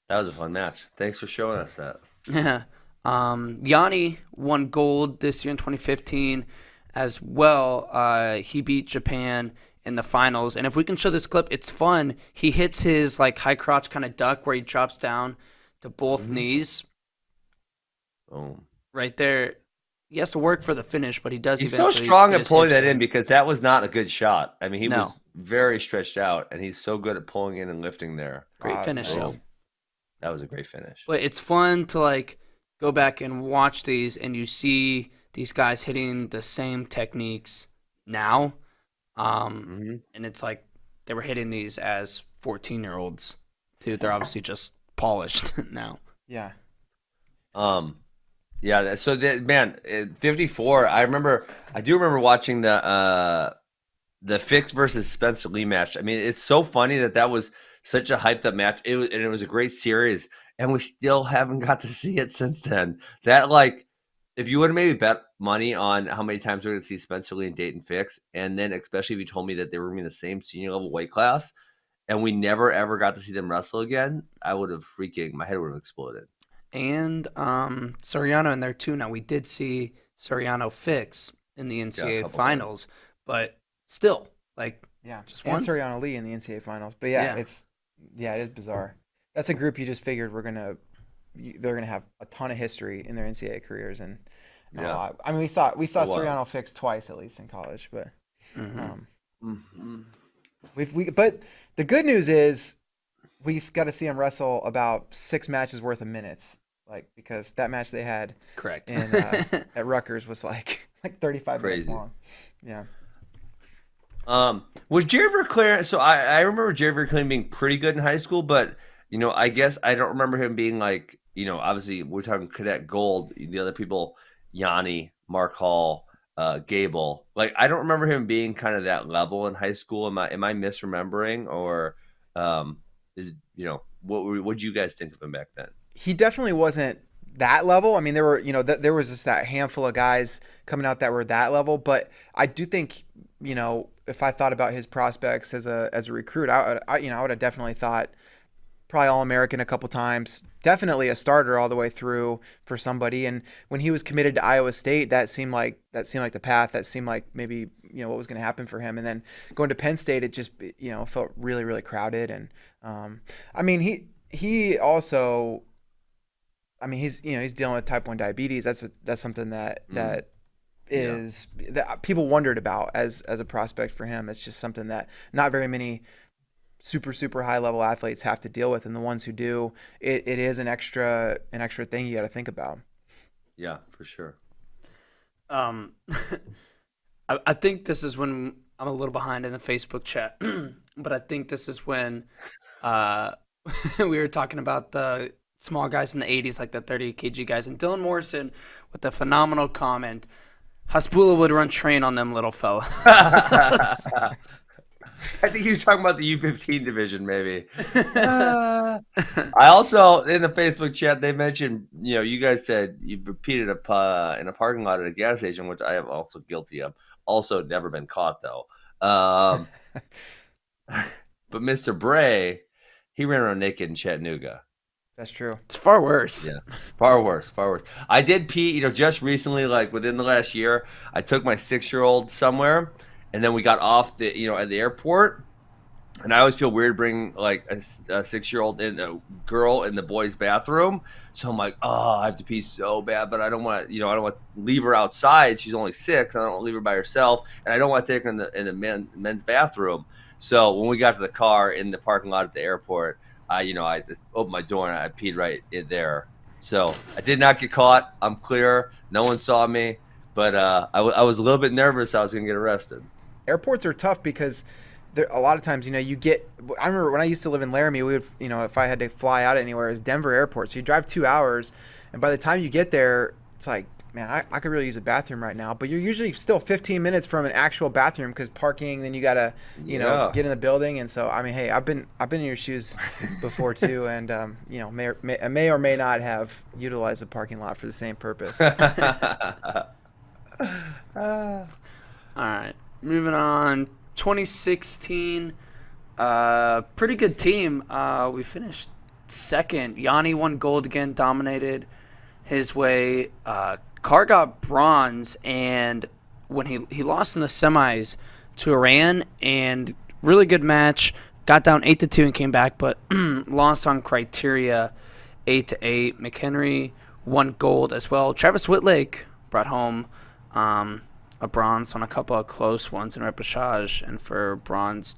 That was a fun match. Thanks for showing us that. Yeah. Yanni won gold this year in 2015 as well. He beat Japan in the finals. And if we can show this clip, it's fun. He hits his like high crotch kind of duck where he drops down to both knees Boom. right there. He has to work for the finish, but he does. He's so eventually strong get at his pulling hips that in because that was not a good shot. I mean, he No. was very stretched out, and he's so good at pulling in and lifting there. Great Wow, finish, that's though. nice. That was a great finish. But it's fun to like go back and watch these, and you see these guys hitting the same techniques now, and it's like they were hitting these as 14-year-olds too. They're obviously just polished now. Yeah. Yeah. So man, 54. I do remember watching the Fix versus Spencer Lee match. I mean, it's so funny that was such a hyped up match. It was a great series, and we still haven't got to see it since then. That like, if you would have maybe bet money on how many times we're going to see Spencer Lee and Dayton Fix, and then especially if you told me that they were in the same senior level weight class, and we never ever got to see them wrestle again, I would have my head would have exploded. And Soriano in there too. Now we did see Soriano Fix in the NCAA couple finals, but still, like, Yeah. Just and once? Soriano Lee in the NCAA finals. But yeah, Yeah. it is bizarre. That's a group you just figured they're gonna have a ton of history in their NCAA careers, and Yeah. I mean we saw wild. Soriano Fix twice at least in college, but Mhm. but the good news is we got to see him wrestle about 6 matches worth of minutes, like because that match they had correct. in at Rutgers was like 35 minutes Crazy. long. Yeah. Was Jerry Verclair? So I remember Jerry Verclair being pretty good in high school, but I guess I don't remember him being like, obviously we're talking Cadet Gold. The other people, Yanni, Mark Hall, Gable. Like I don't remember him being kind of that level in high school. Am I misremembering, or what do you guys think of him back then? He definitely wasn't that level. I mean, there were, there was just that handful of guys coming out that were that level. But I do think, if I thought about his prospects as a recruit, I would have definitely thought probably All-American a couple times, definitely a starter all the way through for somebody. And when he was committed to Iowa State, that seemed like the path. That seemed like maybe what was going to happen for him. And then going to Penn State, it just felt really, really crowded. And I mean, he also. I mean, he's dealing with type 1 diabetes. That's something that that people wondered about as a prospect for him. It's just something that not very many super high level athletes have to deal with, and the ones who do, it is an extra thing you got to think about. Yeah, for sure. I think this is when I'm a little behind in the Facebook chat, but I think this is when we were talking about the small guys in the 80s, like the 30 kg guys, and Dylan Morrison with a phenomenal comment. Haspula would run train on them little fella. I think he was talking about the U15 division, maybe. I also, in the Facebook chat, they mentioned, you guys said you repeated in a parking lot at a gas station, which I am also guilty of. Also never been caught, though. But Mr. Bray, he ran around naked in Chattanooga. That's true. It's far worse. Yeah, far worse. I did pee, just recently, like within the last year, I took my 6-year-old somewhere, and then we got off at the airport, and I always feel weird bringing like a 6-year-old and a girl in the boys' bathroom. So I'm like, oh, I have to pee so bad, but I don't want, I don't want to leave her outside. She's only 6. I don't want to leave her by herself, and I don't want to take her in the men's bathroom. So when we got to the car in the parking lot at the airport, I just opened my door and I peed right in there. So I did not get caught. I'm clear. No one saw me, but I was a little bit nervous I was going to get arrested. Airports are tough because a lot of times, you get. I remember when I used to live in Laramie, we would, if I had to fly out anywhere, it was Denver Airport. So you drive 2 hours, and by the time you get there, it's like, man, I could really use a bathroom right now. But you're usually still 15 minutes from an actual bathroom because parking. Then you gotta, get in the building. And so, I mean, hey, I've been in your shoes before too, and may or may not have utilized the parking lot for the same purpose. All right, moving on. 2016, pretty good team. We finished second. Yanni won gold again, dominated his way. Carr got bronze, and when he lost in the semis to Iran, and really good match, got down 8-2 and came back, but lost on criteria 8-8. McHenry won gold as well. Travis Whitlake brought home a bronze on a couple of close ones in repechage, and for bronze,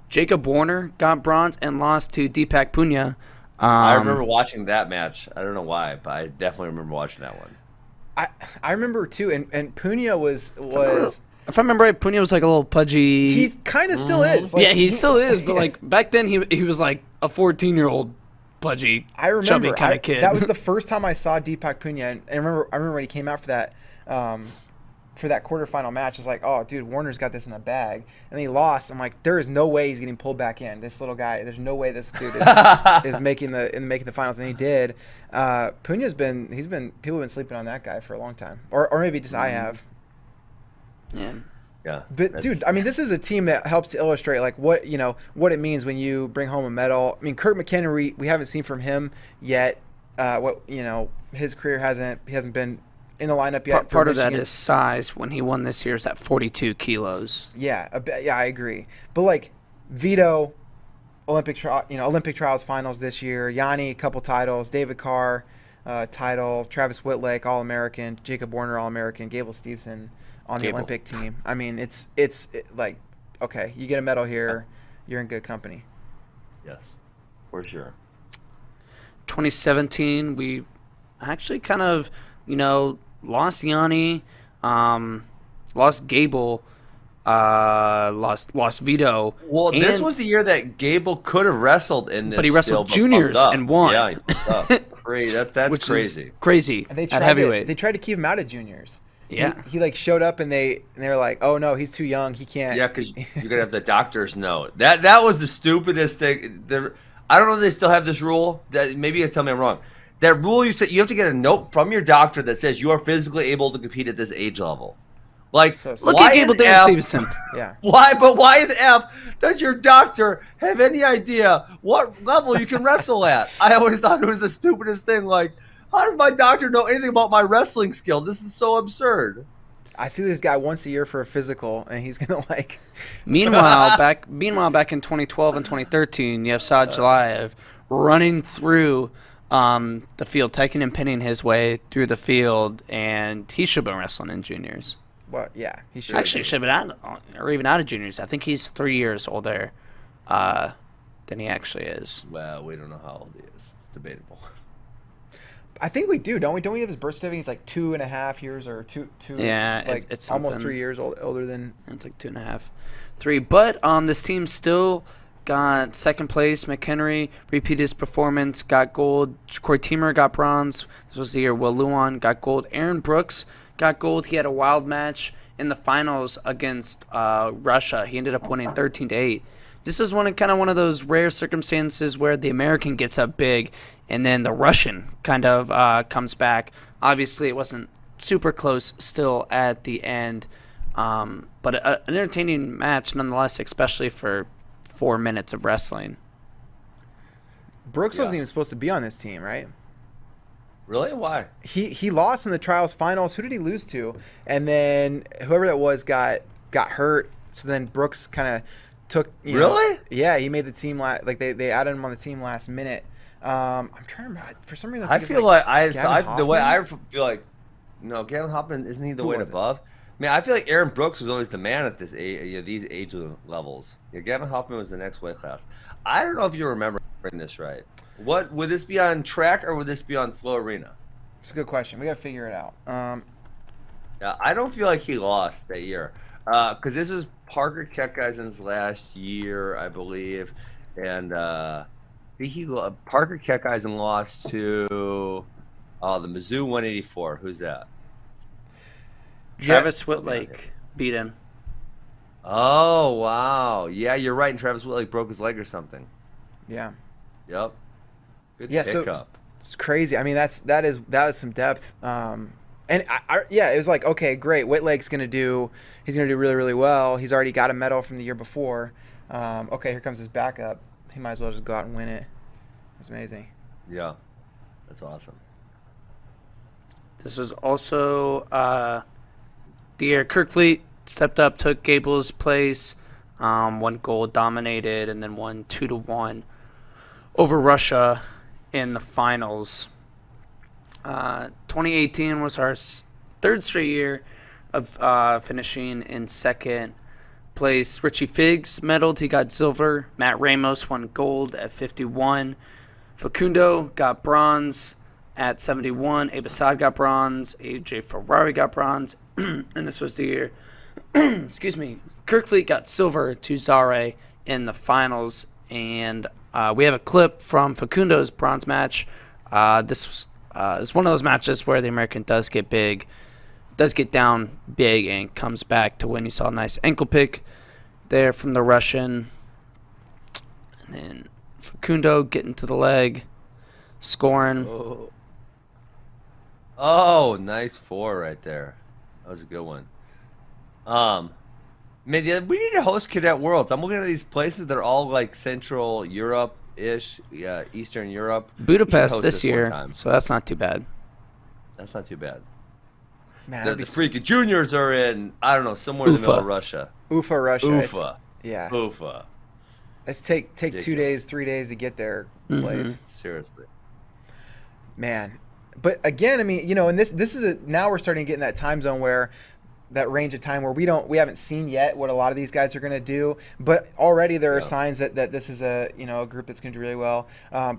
Jacob Warner got bronze and lost to Deepak Punia. I remember watching that match. I don't know why, but I definitely remember watching that one. I remember too, and Punia was. If I remember right, Punia was like a little pudgy. He kind of still is. Like, yeah, he still is, but like back then he was like a 14-year-old pudgy, chubby kind of kid. That was the first time I saw Deepak Punia, and I remember when he came out for that. For that quarterfinal match, I was like, oh, dude, Warner's got this in the bag. And then he lost. I'm like, there is no way he's getting pulled back in. This little guy, there's no way this dude is making the finals. And he did. Puna's people have been sleeping on that guy for a long time. Or maybe just I have. Yeah. But dude, I mean, this is a team that helps to illustrate like what it means when you bring home a medal. I mean, Kurt McHenry, we haven't seen from him yet. His career hasn't been in the lineup yet. Part of that is size. When he won this year, is at 42 kilos. Yeah, I agree. But like Vito, Olympic trials finals this year. Yanni, a couple titles. David Carr, title. Travis Whitlake, All-American. Jacob Warner, All-American. Gable Steveson on the Olympic team. I mean, it's like, okay, you get a medal here, you're in good company. Yes, for sure. 2017, we actually kind of, lost Yanni, lost Gable, lost Vito. Well, this was the year that Gable could have wrestled in this, but he wrestled but juniors bumped up. and won. Yeah, he bumped up. Crazy. That's Which crazy. Is crazy. And they at heavyweight. They tried to keep him out of juniors. Yeah. He like showed up and they were like, oh no, he's too young. He can't. Yeah, because you're gonna have the doctor's note. That was the stupidest thing. I don't know if they still have this rule. That maybe you tell me I'm wrong. That rule you have to get a note from your doctor that says you are physically able to compete at this age level. Like, So Look why at Gable in the Davis F- Stevenson. Yeah. Why in the F does your doctor have any idea what level you can wrestle at? I always thought it was the stupidest thing. Like, how does my doctor know anything about my wrestling skill? This is so absurd. I see this guy once a year for a physical, and he's gonna like. Meanwhile, back in 2012 and 2013, you have Saad Jalayev running through the field, taking and pinning his way through the field, and he should have been wrestling in juniors. Well, yeah, he should. Actually, should have been out, or even out of juniors. I think he's 3 years older than he actually is. Well, we don't know how old he is. It's debatable. I think we do, don't we? Don't we have his birth certificate? He's like 2.5 years or two. Yeah, like it's almost something. 3 years older than. It's like 2.5, 3. But this team still got second place. McHenry repeated his performance, got gold. Corey Teamer got bronze. This was the year Will Luan got gold. Aaron Brooks got gold. He had a wild match in the finals against Russia. He ended up winning 13-8. This is one of those rare circumstances where the American gets up big and then the Russian kind of comes back. Obviously, it wasn't super close still at the end, but an entertaining match nonetheless, especially for 4 minutes of wrestling. Brooks wasn't even supposed to be on this team, right? Really? Why? He lost in the trials finals. Who did he lose to? And then whoever that was got hurt. So then Brooks kind of took. Really? Yeah, he made the team they added him on the team last minute. I'm trying to remember. For some reason, I feel like the way I Hoffman? feel like Gavin Hoffman, isn't he the Who weight was it? above? I mean, I feel like Aaron Brooks was always the man at this these age levels. Yeah, Gavin Hoffman was the next weight class. I don't know if you remember this right. What would this be on track or would this be on Flow Arena? It's a good question. We got to figure it out. Yeah, I don't feel like he lost that year because this was Parker Kekaisen's last year, I believe, and Parker Kekkaisen lost to the Mizzou 184. Who's that? Travis Whitlake beat him. Oh wow, yeah, you're right. And Travis Whitlake broke his leg or something. Yeah. Yep. Good Yeah. pickup. So it's crazy. I mean, that is some depth. And it was like, okay, great. Whitlake's he's gonna do really, really well. He's already got a medal from the year before. Okay, here comes his backup. He might as well just go out and win it. That's amazing. Yeah, that's awesome. This was also the year Kirk Fleet stepped up, took Gable's place, won gold, dominated, and then won 2-1 over Russia in the finals. 2018 was our third straight year of finishing in second place. Richie Figs medaled, he got silver. Matt Ramos won gold at 51. Facundo got bronze at 71. Abe Assad got bronze. AJ Ferrari got bronze. And this was the year, excuse me, Kirk Fleet got silver to Zare in the finals. And we have a clip from Facundo's bronze match. This is one of those matches where the American does get down big and comes back to win. You saw a nice ankle pick there from the Russian. And then Facundo getting to the leg, scoring. Oh, nice 4 right there. That was a good one. Man, we need to host Cadet World. I'm looking at these places that are all like Central Europe-ish, Eastern Europe. Budapest this year, so that's not too bad. That's not too bad. Man, The freaking juniors are in, I don't know, somewhere in the middle of Russia. Ufa, Russia. Ufa. Yeah. Ufa. Let's take 2 days, 3 days to get there. Place. Seriously. Man. But again, I mean, and this is now we're starting to get in that time zone where range of time where we haven't seen yet what a lot of these guys are going to do, but already there are signs that this is a group that's going to do really well.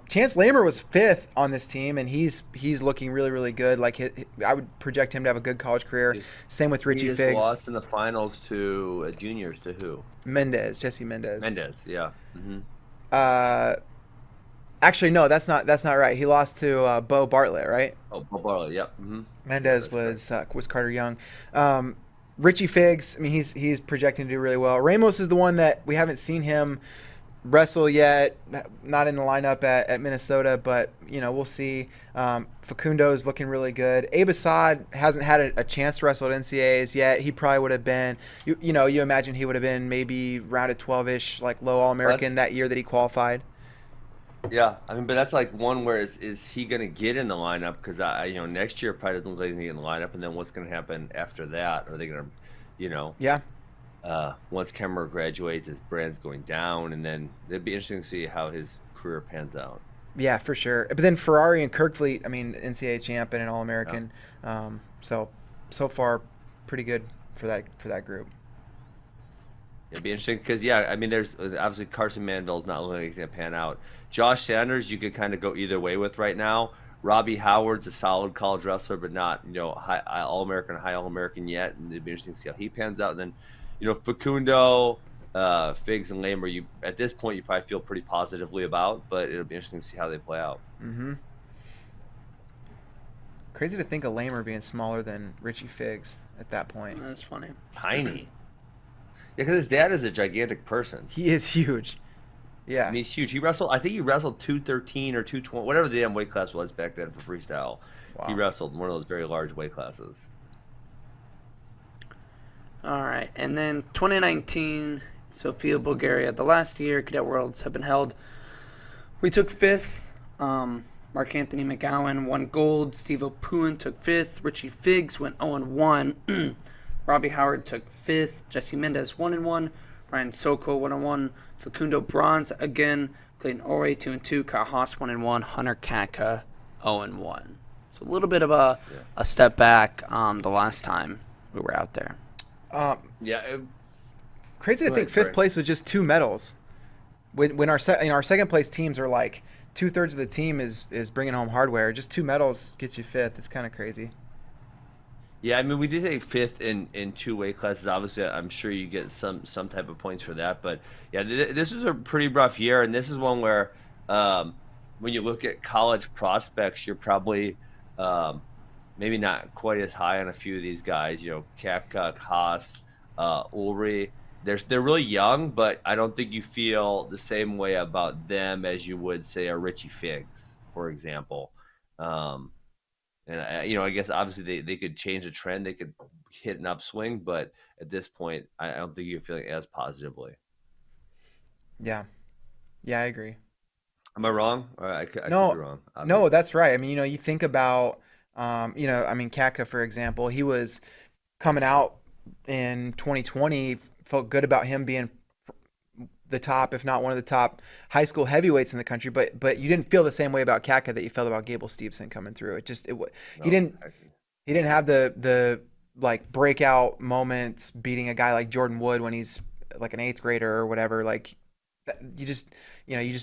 Chance Lamer was 5th on this team, and he's looking really, really good. Like I would project him to have a good college career. Same with Richie Figs. Lost in the finals to juniors to who? Jesse Mendez. Yeah. Actually, no, that's not right. He lost to Bo Bartlett, right? Oh, Bo Bartlett, yep. Mm-hmm. Mendez was Carter Young. Richie Figs, I mean, he's projecting to do really well. Ramos is the one that we haven't seen him wrestle yet, not in the lineup at Minnesota, but we'll see. Facundo is looking really good. Abe Assad hasn't had a chance to wrestle at NCAAs yet. He probably would have been, you imagine he would have been maybe rounded 12-ish, like low All-American that year that he qualified. Yeah, I mean, but that's like one where is he going to get in the lineup? Because next year probably doesn't look like he's going to get in the lineup, and then what's going to happen after that? Are they going to, once Kemmer graduates, his brand's going down, and then it'd be interesting to see how his career pans out. Yeah, for sure. But then Ferrari and Kirkfleet, I mean, NCAA champ and an All-American. Yeah. So far, pretty good for that group. It'd be interesting because, I mean, there's obviously Carson Manville's not looking like he's going to pan out. Josh Sanders, you could kind of go either way with right now. Robbie Howard's a solid college wrestler, but not, high All-American yet. And it'd be interesting to see how he pans out. And then, Facundo, Figs, and Lamer, at this point, you probably feel pretty positively about, but it'll be interesting to see how they play out. Mm-hmm. Crazy to think of Lamer being smaller than Richie Figs at that point. That's funny. Tiny. Yeah, because his dad is a gigantic person. He is huge. Yeah. I mean, he's huge. I think he wrestled 213 or 220, whatever the damn weight class was back then for freestyle. Wow. He wrestled in one of those very large weight classes. All right. And then 2019, Sofia, Bulgaria. The last year, Cadet Worlds have been held. We took 5th. Mark Anthony McGowan won gold. Steve O'Puin took 5th. Richie Figs went 0-1. Robbie Howard took 5th. Jesse Mendez 1-1. Ryan Sokol 1-1. Facundo Bronze again. Clayton Ore 2-2. Kyle Haas 1-1. Hunter Katka 0-1. So a little bit of a step back the last time we were out there. Crazy to think 5th place with just 2 medals. When our second place teams are like 2/3 of the team is bringing home hardware. Just 2 medals gets you 5th. It's kind of crazy. Yeah, I mean, we did take 5th in 2 weight classes. Obviously, I'm sure you get some type of points for that. But, yeah, this is a pretty rough year, and this is one where when you look at college prospects, you're probably maybe not quite as high on a few of these guys. Katka, Haas, Ulrich. They're really young, but I don't think you feel the same way about them as you would, say, a Richie Figs, for example. And, I guess obviously they could change the trend. They could hit an upswing, but at this point, I don't think you're feeling as positively. Yeah. Yeah, I agree. Am I wrong? Or I could be wrong. Obviously. No, that's right. I mean, you think about, Katka, for example, he was coming out in 2020, felt good about him being the top, if not one of the top high school heavyweights in the country, but you didn't feel the same way about Katka that you felt about Gable Steveson coming through. He didn't have the like breakout moments beating a guy like Jordan Wood when he's like an 8th grader or whatever. Like you just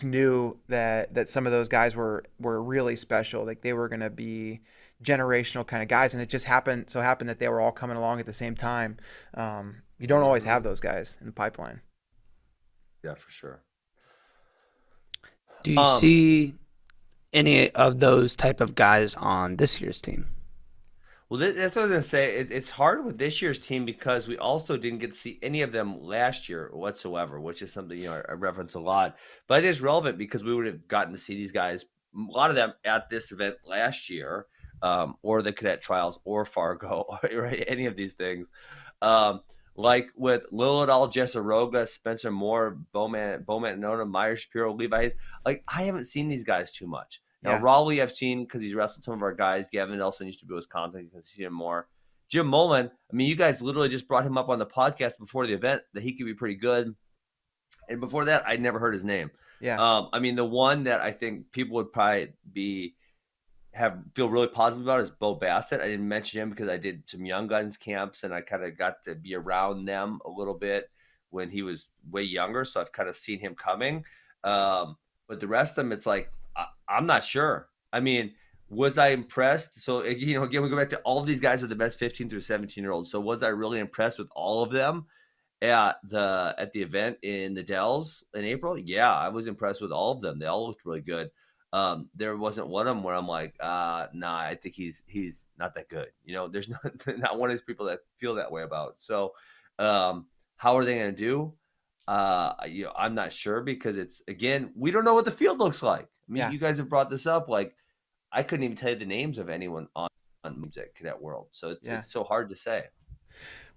knew that some of those guys were really special. Like they were going to be generational kind of guys, and it just happened that they were all coming along at the same time. You don't always have those guys in the pipeline. Yeah, for sure. Do you see any of those type of guys on this year's team? Well, that's what I was going to say. It's hard with this year's team because we also didn't get to see any of them last year whatsoever, which is something I reference a lot. But it is relevant because we would have gotten to see these guys, a lot of them at this event last year, or the cadet trials, or Fargo, right? Any of these things. Like with Lilidal, Jessaroga, Spencer Moore, Bowman Nona, Meyer Shapiro, Levi. Like, I haven't seen these guys too much. Now, Raleigh I've seen because he's wrestled some of our guys. Gavin Nelson used to be Wisconsin. You can see him more. Jim Mullen, I mean, you guys literally just brought him up on the podcast before the event that he could be pretty good. And before that, I'd never heard his name. Yeah. I mean, the one that I think people would probably be feel really positive about is Bo Bassett. I didn't mention him because I did some Young Guns camps and I kind of got to be around them a little bit when he was way younger. So I've kind of seen him coming. But the rest of them, it's like, I'm not sure. I mean, was I impressed? So, again, we go back to all of these guys are the best 15 through 17-year-olds. So was I really impressed with all of them at the event in the Dells in April? Yeah, I was impressed with all of them. They all looked really good. There wasn't one of them where I'm like, nah, I think he's not that good. There's not one of these people that feel that way about. So, how are they going to do? I'm not sure because it's, again, we don't know what the field looks like. I mean, you guys have brought this up. Like, I couldn't even tell you the names of anyone on at Cadet World. So it's so hard to say.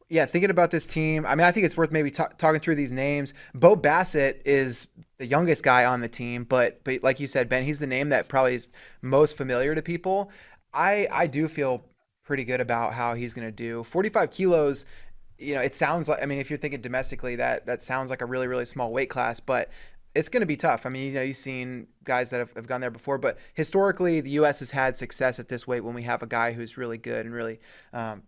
Yeah, thinking about this team, I mean, I think it's worth maybe talking through these names. Bo Bassett is the youngest guy on the team, but like you said, Ben, he's the name that probably is most familiar to people. I do feel pretty good about how he's going to do. 45 kilos, it sounds like, I mean, if you're thinking domestically, that sounds like a really, really small weight class, but it's going to be tough. I mean, you've seen guys that have gone there before, but historically the U.S. has had success at this weight when we have a guy who's really good and really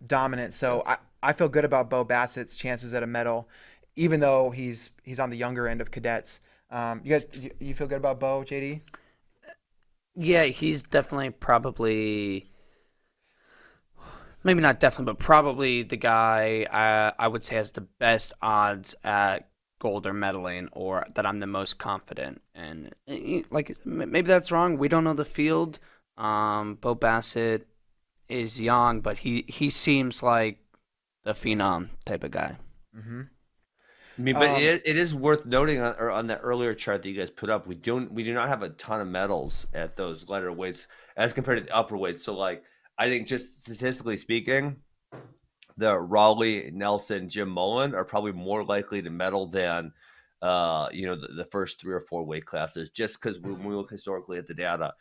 dominant. So I feel good about Bo Bassett's chances at a medal, even though he's on the younger end of cadets. You feel good about Bo, JD? Yeah, he's definitely probably, maybe not definitely, but probably the guy I would say has the best odds at gold or medaling, or that I'm the most confident. And like, maybe that's wrong. We don't know the field. Bo Bassett is young, but he seems like the phenom type of guy. Mm-hmm. I mean, but it is worth noting on that earlier chart that you guys put up, we do not have a ton of medals at those lighter weights as compared to the upper weights. So, like, I think just statistically speaking, the Raleigh, Nelson, Jim Mullen are probably more likely to medal than the first 3 or 4 weight classes, just because when we look historically at the data,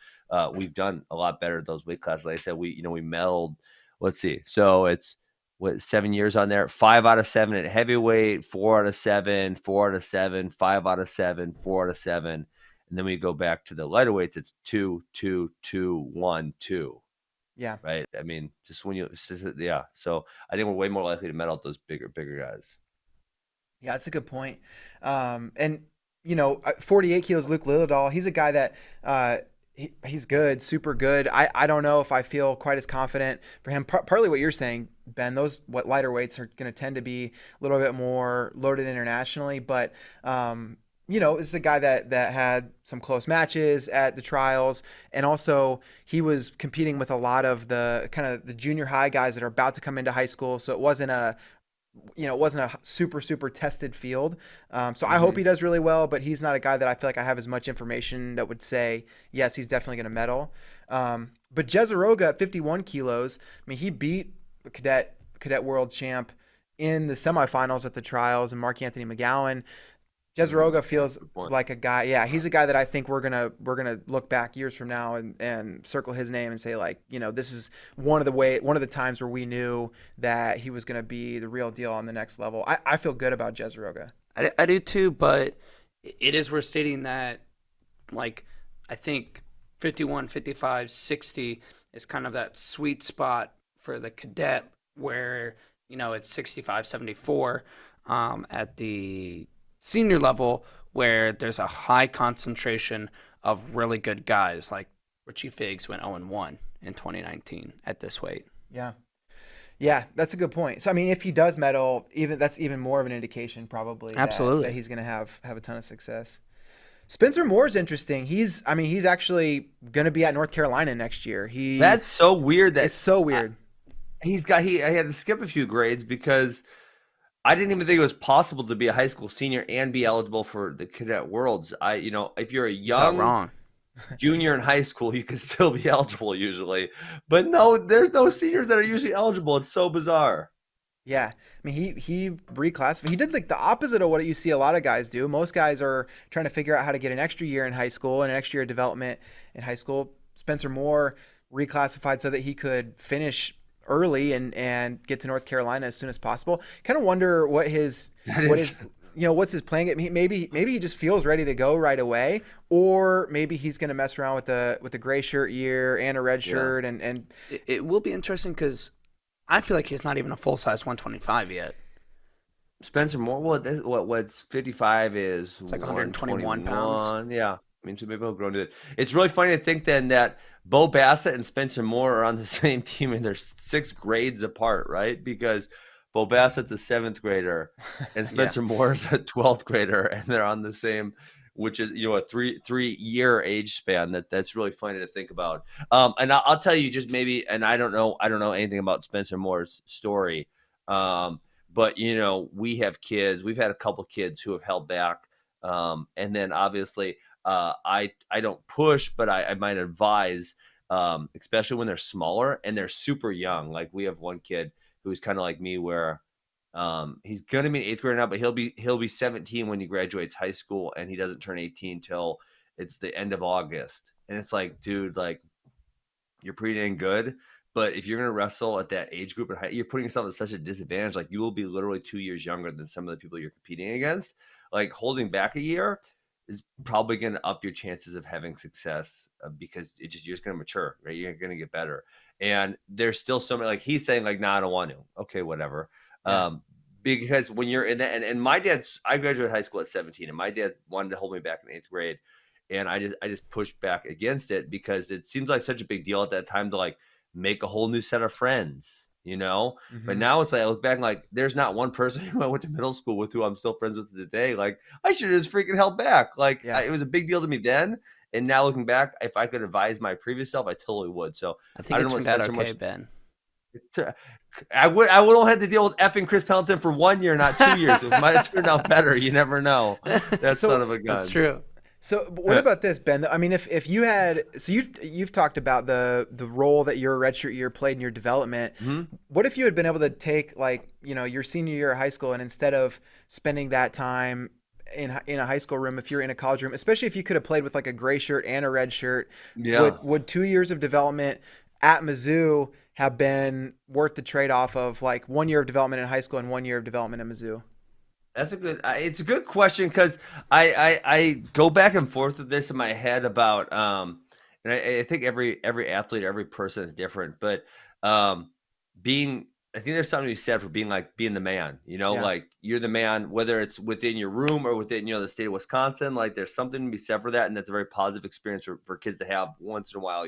we've done a lot better at those weight classes. Like I said, we medaled, let's see, so it's 7 years on there, 5 out of 7 at heavyweight, 4 out of 7, 4 out of 7, 5 out of 7, 4 out of 7, and then we go back to the lighter weights, it's 2, 2, 2, 1, 2. Yeah. Right. I mean, just when so I think we're way more likely to medal those bigger guys. Yeah, that's a good point. And 48 kilos, Luke Lillidahl, he's a guy that he's good, super good. I don't know if I feel quite as confident for him. Partly what you're saying, Ben, those lighter weights are going to tend to be a little bit more loaded internationally, but this is a guy that had some close matches at the trials, and also he was competing with a lot of the kind of the junior high guys that are about to come into high school. So it wasn't a super, super tested field. So I hope he does really well, but he's not a guy that I feel like I have as much information that would say, yes, he's definitely going to medal. But Jezeroga at 51 kilos, I mean, he beat the Cadet World champ in the semifinals at the trials, and Mark Anthony McGowan. Jezeroga feels like a guy. Yeah, he's a guy that I think we're gonna look back years from now and circle his name and say, like, this is one of the times where we knew that he was gonna be the real deal on the next level. I feel good about Jezeroga. I do too, but it is worth stating that, like, I think 51, 55, 60 is kind of that sweet spot for the cadet where it's 65, 74 at the senior level, where there's a high concentration of really good guys. Like Richie Figs went 0-1 in 2019 at this weight. Yeah, that's a good point. So I mean, if he does medal, that's even more of an indication probably absolutely that he's going to have a ton of success. Spencer Moore's interesting. He's actually going to be at North Carolina next year. That's so weird. It's so weird. I had to skip a few grades because I didn't even think it was possible to be a high school senior and be eligible for the Cadet Worlds. If you're a young junior in high school, you can still be eligible usually. But no, there's no seniors that are usually eligible. It's so bizarre. Yeah. I mean, he reclassified. He did like the opposite of what you see a lot of guys do. Most guys are trying to figure out how to get an extra year in high school and an extra year of development in high school. Spencer Moore reclassified so that he could finish early and get to North Carolina as soon as possible. Kind of wonder what his what's his playing it? Maybe he just feels ready to go right away, or maybe he's going to mess around with the gray shirt year and a red shirt, and it will be interesting because I feel like he's not even a full size 125 yet. Spencer Moore, what's 55 is it's like 121 pounds. Yeah, I mean, so maybe he'll grow into it. It's really funny to think then that Bo Bassett and Spencer Moore are on the same team and they're 6 grades apart, right? Because Bo Bassett's a 7th grader and Spencer Moore's a 12th grader, and they're on the same, which is a 3-year age span. That's really funny to think about. And I'll tell you just maybe, and I don't know anything about Spencer Moore's story. But, we have kids. We've had a couple kids who have held back. And then obviously I don't push, but I might advise, especially when they're smaller and they're super young. Like we have one kid who's kind of like me where he's going to be in 8th grade now, but he'll be 17 when he graduates high school, and he doesn't turn 18 till it's the end of August. And it's like, dude, like you're pretty dang good. But if you're going to wrestle at that age group, you're putting yourself at such a disadvantage. Like you will be literally 2 years younger than some of the people you're competing against. Like holding back a year is probably going to up your chances of having success because you're just going to mature, right? You're going to get better. And there's still so many, like he's saying like, nah, I don't want to. Okay, whatever. Yeah. Because when you're in that, and my I graduated high school at 17, and my dad wanted to hold me back in 8th grade. And I just pushed back against it because it seems like such a big deal at that time to like make a whole new set of friends, Mm-hmm. But now it's like I look back and like there's not one person who I went to middle school with who I'm still friends with today. Like I should have just freaking held back. Like it was a big deal to me then, and now looking back, if I could advise my previous self, I totally would. So I think it turned out okay, Ben. I would only have to deal with effing Chris Pendleton for 1 year, not 2 years. It might have turned out better. You never know. That son of a gun. That's true. So what about this, Ben? I mean, if you had, so you've talked about the role that your redshirt year played in your development. Mm-hmm. What if you had been able to take like, your senior year of high school, and instead of spending that time in a high school room, if you're in a college room, especially if you could have played with like a gray shirt and a red shirt, would 2 years of development at Mizzou have been worth the trade-off of like 1 year of development in high school and 1 year of development at Mizzou? It's a good question because I go back and forth with this in my head about, and I think every athlete, every person is different, but I think there's something to be said for being the man, like you're the man, whether it's within your room or within, the state of Wisconsin, like there's something to be said for that. And that's a very positive experience for kids to have once in a while,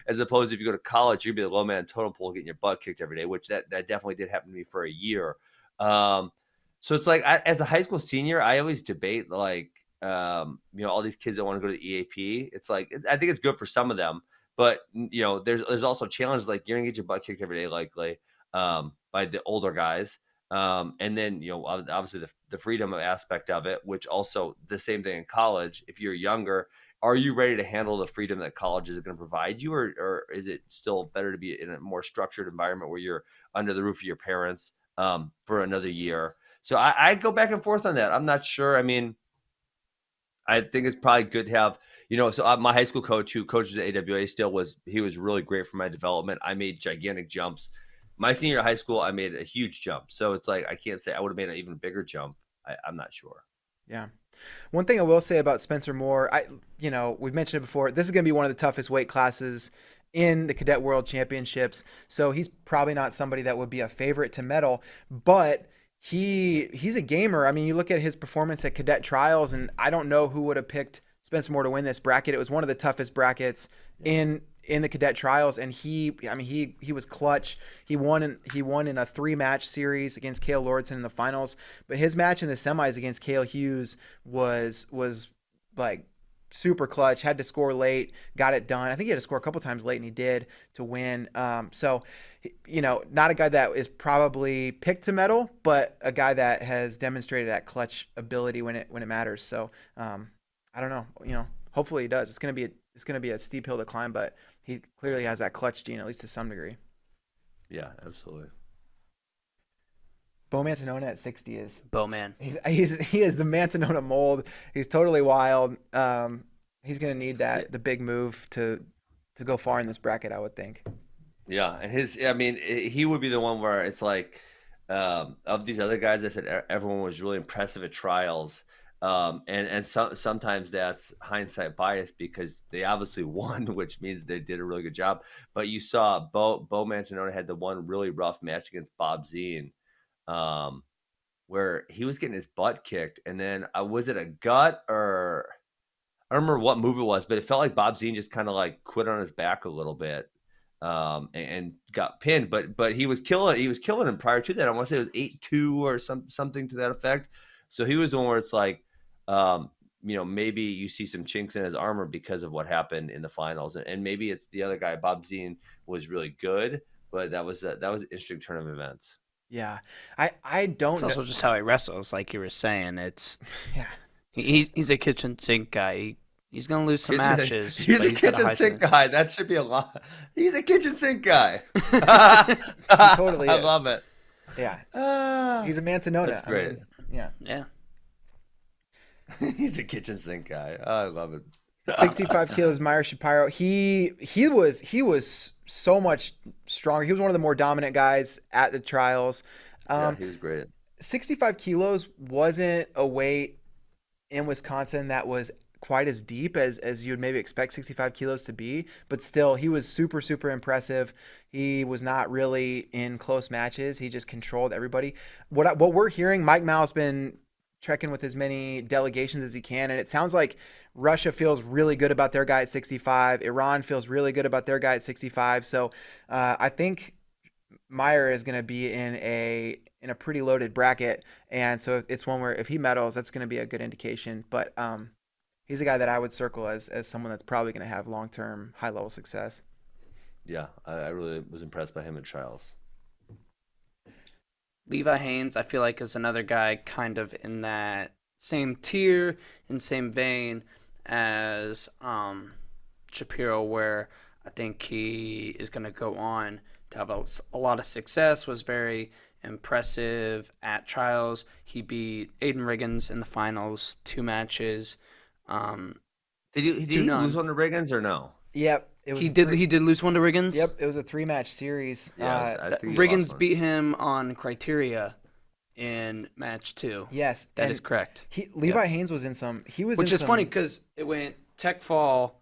as opposed to if you go to college, you'd be the low man totem pole getting your butt kicked every day, which that definitely did happen to me for a year. So it's like as a high school senior, I always debate like, all these kids that want to go to the EAP. It's like, I think it's good for some of them, but there's also challenges like you're gonna get your butt kicked every day, likely by the older guys. And then, obviously the freedom aspect of it, which also the same thing in college. If you're younger, are you ready to handle the freedom that college is going to provide you? Or is it still better to be in a more structured environment where you're under the roof of your parents for another year? So I go back and forth on that. I'm not sure. I mean, I think it's probably good to have, so my high school coach who coaches at AWA he was really great for my development. I made gigantic jumps. My senior year of high school, I made a huge jump. So it's like, I can't say I would have made an even bigger jump. I'm not sure. Yeah. One thing I will say about Spencer Moore, we've mentioned it before, this is going to be one of the toughest weight classes in the Cadet World Championships. So he's probably not somebody that would be a favorite to medal, but he's a gamer. I mean, you look at his performance at Cadet Trials, and I don't know who would have picked Spencer Moore to win this bracket. It was one of the toughest brackets in the Cadet Trials, and he was clutch. He won in a 3-match series against Cale Lordson in the finals, but his match in the semis against Cale Hughes was like super clutch. Had to score late, got it done. I think he had to score a couple times late, and he did to win. So, not a guy that is probably picked to medal, but a guy that has demonstrated that clutch ability when it matters. So, I don't know. Hopefully he does. It's gonna be a steep hill to climb, but he clearly has that clutch gene, at least to some degree. Yeah, absolutely. Bo Mantanona at 60 is Bowman. He is the Mantanona mold. He's totally wild. He's gonna need the big move to go far in this bracket, I would think. Yeah, and he would be the one where it's like, Of these other guys, I said everyone was really impressive at trials. Sometimes that's hindsight bias because they obviously won, which means they did a really good job. But you saw Bo Mantanona had the one really rough match against Bob Zine, where he was getting his butt kicked, and then was it a gut or I don't remember what move it was, but it felt like Bob Zine just kind of like quit on his back a little bit, and got pinned. But he was killing him prior to that. I want to say it was 8-2 or something to that effect. So he was the one where it's like, maybe you see some chinks in his armor because of what happened in the finals, and maybe it's the other guy. Bob Zine was really good, but that was an interesting turn of events. Yeah, I don't. It's also just how he wrestles, like you were saying. It's yeah. He's a kitchen sink guy. He's gonna lose some matches. He's a kitchen sink guy. That should be a lot. He's a kitchen sink guy. He totally is. I love it. Yeah, he's a Mantanona. That's great. Yeah. He's a kitchen sink guy. Oh, I love it. 65 kilos, Meyer Shapiro. He was so much stronger. He was one of the more dominant guys at the trials. He was great. 65 kilos wasn't a weight in Wisconsin that was quite as deep as you would maybe expect 65 kilos to be, but still he was super, super impressive. He was not really in close matches. He just controlled everybody. What we're hearing, Mike Mal's been trekking with as many delegations as he can, and it sounds like Russia feels really good about their guy at 65. Iran feels really good about their guy at 65. So I think Meyer is going to be in a pretty loaded bracket, and so it's one where if he medals, that's going to be a good indication. But he's a guy that I would circle as someone that's probably going to have long-term high-level success. Yeah, I really was impressed by him at trials. Levi Haynes, I feel like, is another guy kind of in that same tier and same vein as Shapiro, where I think he is going to go on to have a lot of success, was very impressive at trials. He beat Aiden Riggins in the finals, 2 matches. Did he lose one to Riggins or no? Yep. He did lose one to Riggins? Yep, it was a 3-match series. Yeah, Riggins beat him on Criteria in match 2. Yes. That is correct. Levi Haynes was in some... Which is funny because it went tech fall,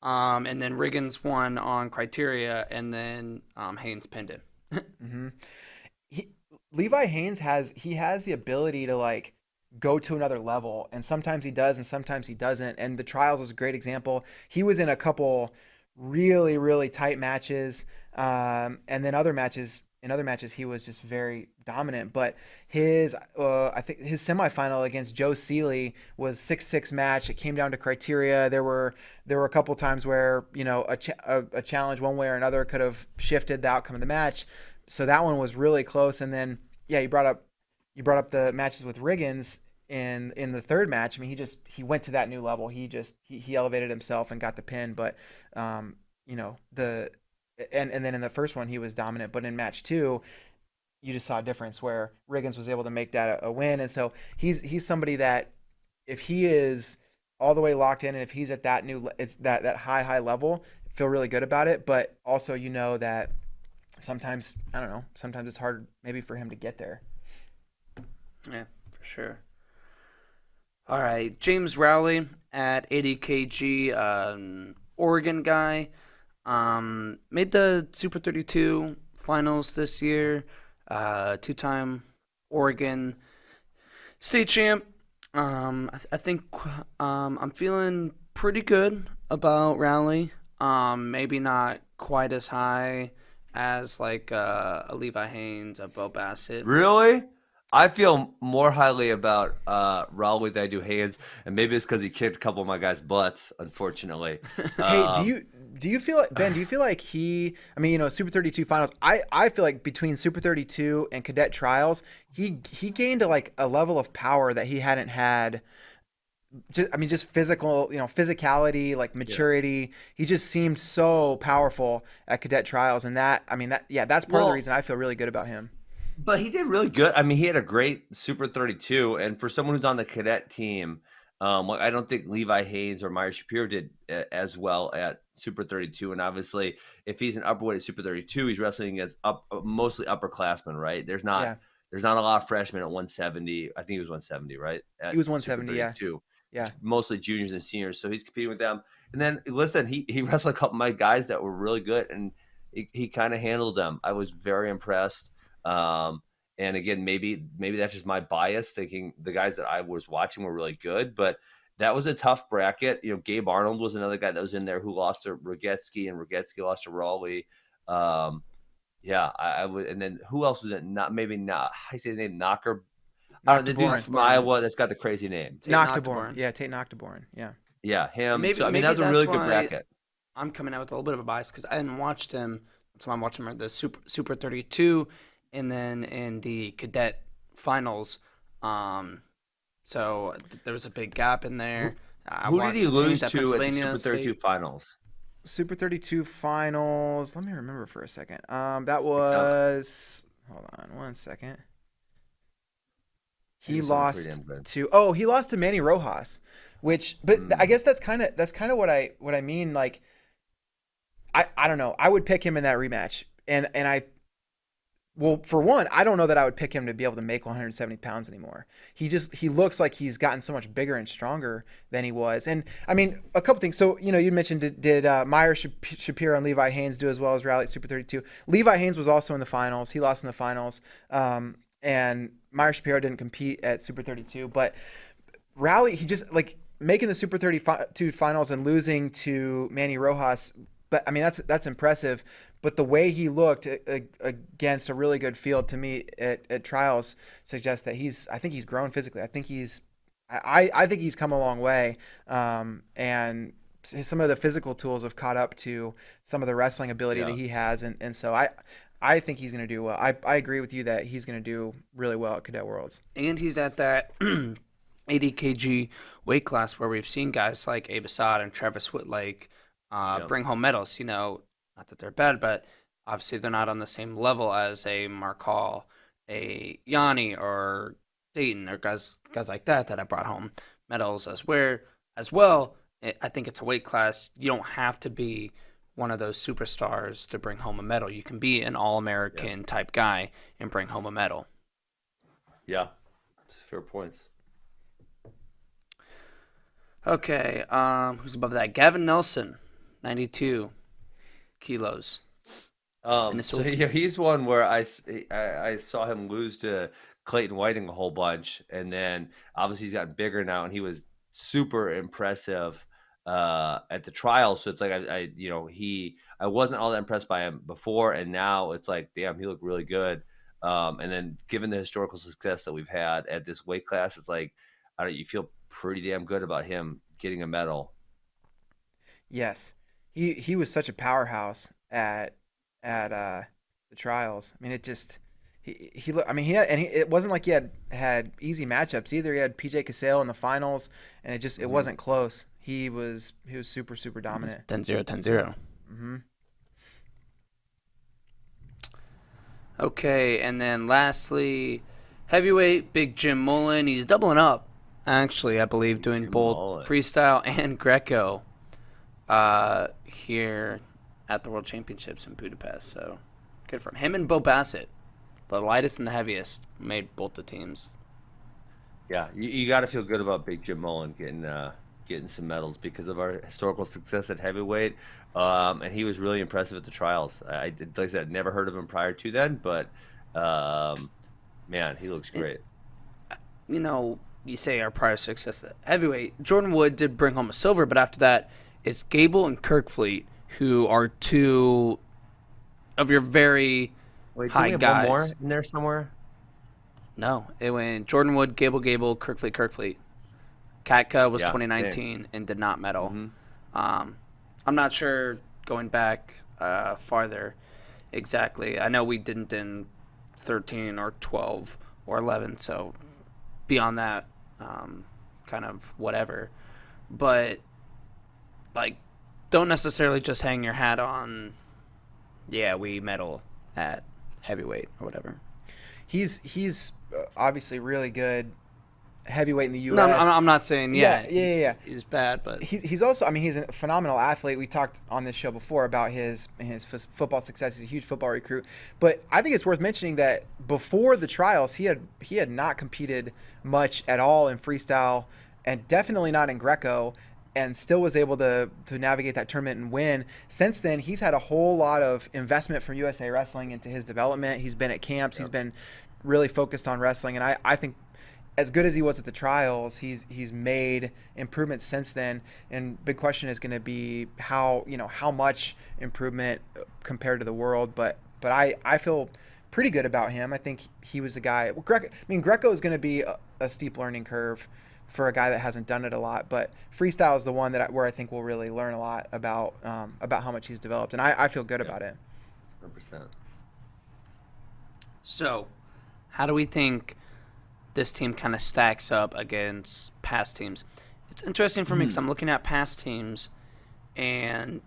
and then Riggins won on Criteria, and then Haynes pinned him. Mm-hmm. Levi Haynes has the ability to like go to another level, and sometimes he does and sometimes he doesn't, and the trials was a great example. He was in a couple really, really tight matches, and then other matches he was just very dominant. But I think his semifinal against Joe Seeley was 6-6 match. It came down to criteria. There were a couple times where a challenge one way or another could have shifted the outcome of the match. So that one was really close. And then you brought up the matches with Riggins in the third match. I mean, he went to that new level. He elevated himself and got the pin. But and then in the first one he was dominant. But in match 2, you just saw a difference where Riggins was able to make that a win. And so he's somebody that if he is all the way locked in and if he's at that that high level, feel really good about it. But also that sometimes it's hard maybe for him to get there. Yeah, for sure. All right, James Rowley at 80 kg, Oregon guy, made the Super 32 finals this year, 2-time Oregon state champ. I think I'm feeling pretty good about Rowley. Maybe not quite as high as like a Levi Haynes, a Bo Bassett. Really? I feel more highly about Rowley than I do Haynes, and maybe it's because he kicked a couple of my guys' butts, unfortunately. Hey, do you feel like, Ben? Do you feel like Super 32 finals? I feel like between Super 32 and Cadet Trials, he gained a level of power that he hadn't had. Just physical, physicality, like maturity. Yeah. He just seemed so powerful at Cadet Trials, and that's part of the reason I feel really good about him. But he did really good. I mean, he had a great Super 32, and for someone who's on the cadet team, I don't think Levi Haynes or Meyer Shapiro did as well at Super 32. And obviously, if he's an upperweight at Super 32, he's wrestling as mostly upperclassmen, right? There's not there's not a lot of freshmen at 170. I think he was 170, right? He was 170, yeah. Yeah. Mostly juniors and seniors. So he's competing with them. And then, listen, he wrestled a couple of my guys that were really good, and he kind of handled them. I was very impressed. And again, maybe that's just my bias, thinking the guys that I was watching were really good, but that was a tough bracket. Gabe Arnold was another guy that was in there who lost to Rogetsky, and Rogetsky lost to Raleigh. Yeah, I would. And then who else was it? I say his name, Knocker. The dude from Iowa that's got the crazy name. Tate Nocturborn. Yeah, Tate Nocturborn. Yeah. Yeah, him. Maybe that was a really good bracket. I'm coming out with a little bit of a bias because I didn't watch him. So I'm watching him at the Super 32, and then in the Cadet finals. So there was a big gap in there. Who did he lose to at the Super 32 finals? Super 32 finals. Let me remember for a second. That was. Hold on 1 second. He lost to Manny Rojas, but I guess that's kind of what I mean. Like, I don't know. I would pick him in that rematch, and well, for one, I don't know that I would pick him to be able to make 170 pounds anymore. He looks like he's gotten so much bigger and stronger than he was. And I mean, a couple things. So, you mentioned, did Meyer Shapiro and Levi Haynes do as well as Raleigh at Super 32? Levi Haynes was also in the finals. He lost in the finals. And Meyer Shapiro didn't compete at Super 32. But Raleigh, he just, like, making the Super 32 finals and losing to Manny Rojas. But I mean, that's impressive. But the way he looked against a really good field, to me, at trials suggests that I think he's grown physically. I think he's come a long way. And some of the physical tools have caught up to some of the wrestling ability that he has. And so I think he's going to do well. I agree with you that he's going to do really well at Cadet Worlds. And he's at that 80 kg weight class where we've seen guys like Abe Assad and Travis Whitlake bring home medals. Not that they're bad, but obviously they're not on the same level as a Markal, a Yanni, or Dayton, or guys like that I brought home medals as well. I think it's a weight class. You don't have to be one of those superstars to bring home a medal. You can be an All-American type guy and bring home a medal. Yeah, it's fair points. Okay, who's above that? Gavin Nelson, 92 kilos. So he's one where I saw him lose to Clayton Whiting a whole bunch, and then obviously he's gotten bigger now, and he was super impressive at the trials. So it's like I wasn't all that impressed by him before, and now it's like, damn, he looked really good. And then given the historical success that we've had at this weight class, it's like, you feel pretty damn good about him getting a medal. Yes, he was such a powerhouse at the trials. I mean, it just he looked. I mean, it wasn't like he had easy matchups either. He had PJ Casale in the finals, and it wasn't close. He was super dominant. 10-0, 10-0. Mm-hmm. Okay, and then lastly, heavyweight Big Jim Mullen. He's doubling up, actually, I believe, doing Jim both Mullen. freestyle and Greco here at the World Championships in Budapest. So good for him and Bo Bassett, the lightest and the heaviest, made both the teams. Yeah, you got to feel good about Big Jim Mullen getting some medals because of our historical success at heavyweight. And he was really impressive at the trials. Like I said, never heard of him prior to then, but man, he looks great. You say our prior success at heavyweight. Jordan Wood did bring home a silver, but after that, it's Gable and Kirkfleet, who are two of your very high guys. One more in there somewhere? No, it went Jordan Wood, Gable, Kirkfleet. Katka was 2019 and did not medal. Mm-hmm. I'm not sure going back farther exactly. I know we didn't in 13 or 12 or 11, so beyond that, kind of whatever. But like, don't necessarily just hang your hat on, we medal at heavyweight or whatever. He's obviously really good heavyweight in the U.S. No, I'm not saying yeah. he's bad, but he's also, I mean, he's a phenomenal athlete. We talked on this show before about his football success. He's a huge football recruit. But I think it's worth mentioning that before the trials, he had not competed much at all in freestyle, and definitely not in Greco, and still was able to navigate that tournament and win. Since then, he's had a whole lot of investment from USA Wrestling into his development. He's been at camps. Yep. He's been really focused on wrestling, and I think as good as he was at the trials, he's made improvements since then. And big question is going to be how much improvement compared to the world. But I feel pretty good about him. I think he was the guy. Greco is going to be a steep learning curve for a guy that hasn't done it a lot. But freestyle is the one where I think we'll really learn a lot about how much he's developed. And I feel good about it. 100%. So, how do we think this team kind of stacks up against past teams? It's interesting for me because I'm looking at past teams, and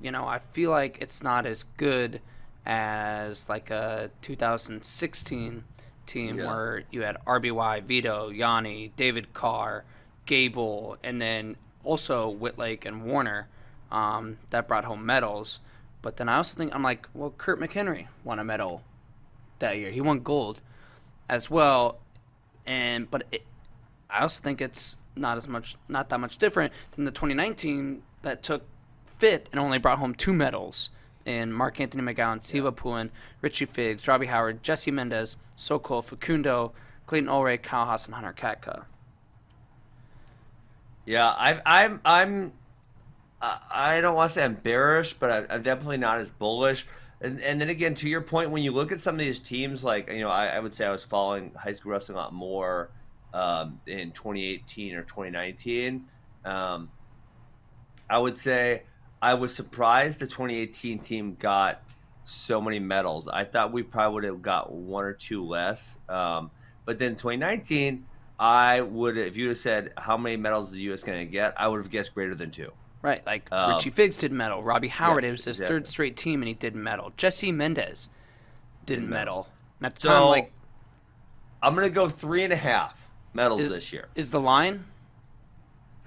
I feel like it's not as good as like a 2016 team where you had RBY, Vito, Yanni, David Carr, Gable, and then also Whitlake and Warner that brought home medals. But then I also think, I'm like, well, Kurt McHenry won a medal that year. He won gold as well. I also think it's not that much different than the 2019 that took fifth and only brought home 2 medals in Mark Anthony McGowan, Siva Pullen, Richie Figs, Robbie Howard, Jesse Mendez, Sokol Facundo, Clayton Ulrich, Kyle Haas, and Hunter Katka. Yeah, I don't want to say I'm bearish, but I'm definitely not as bullish. And then again, to your point, when you look at some of these teams, like, I would say I was following high school wrestling a lot more in 2018 or 2019. I would say I was surprised the 2018 team got so many medals. I thought we probably would have got 1 or 2 less. But then 2019, if you would have said how many medals is the U.S. going to get, I would have guessed greater than 2. Right, like Richie Figs did medal. Robbie Howard, it was his third straight team, and he did medal. Jesse Mendez didn't medal. And at the time, I'm going to go 3.5 medals this year. Is the line?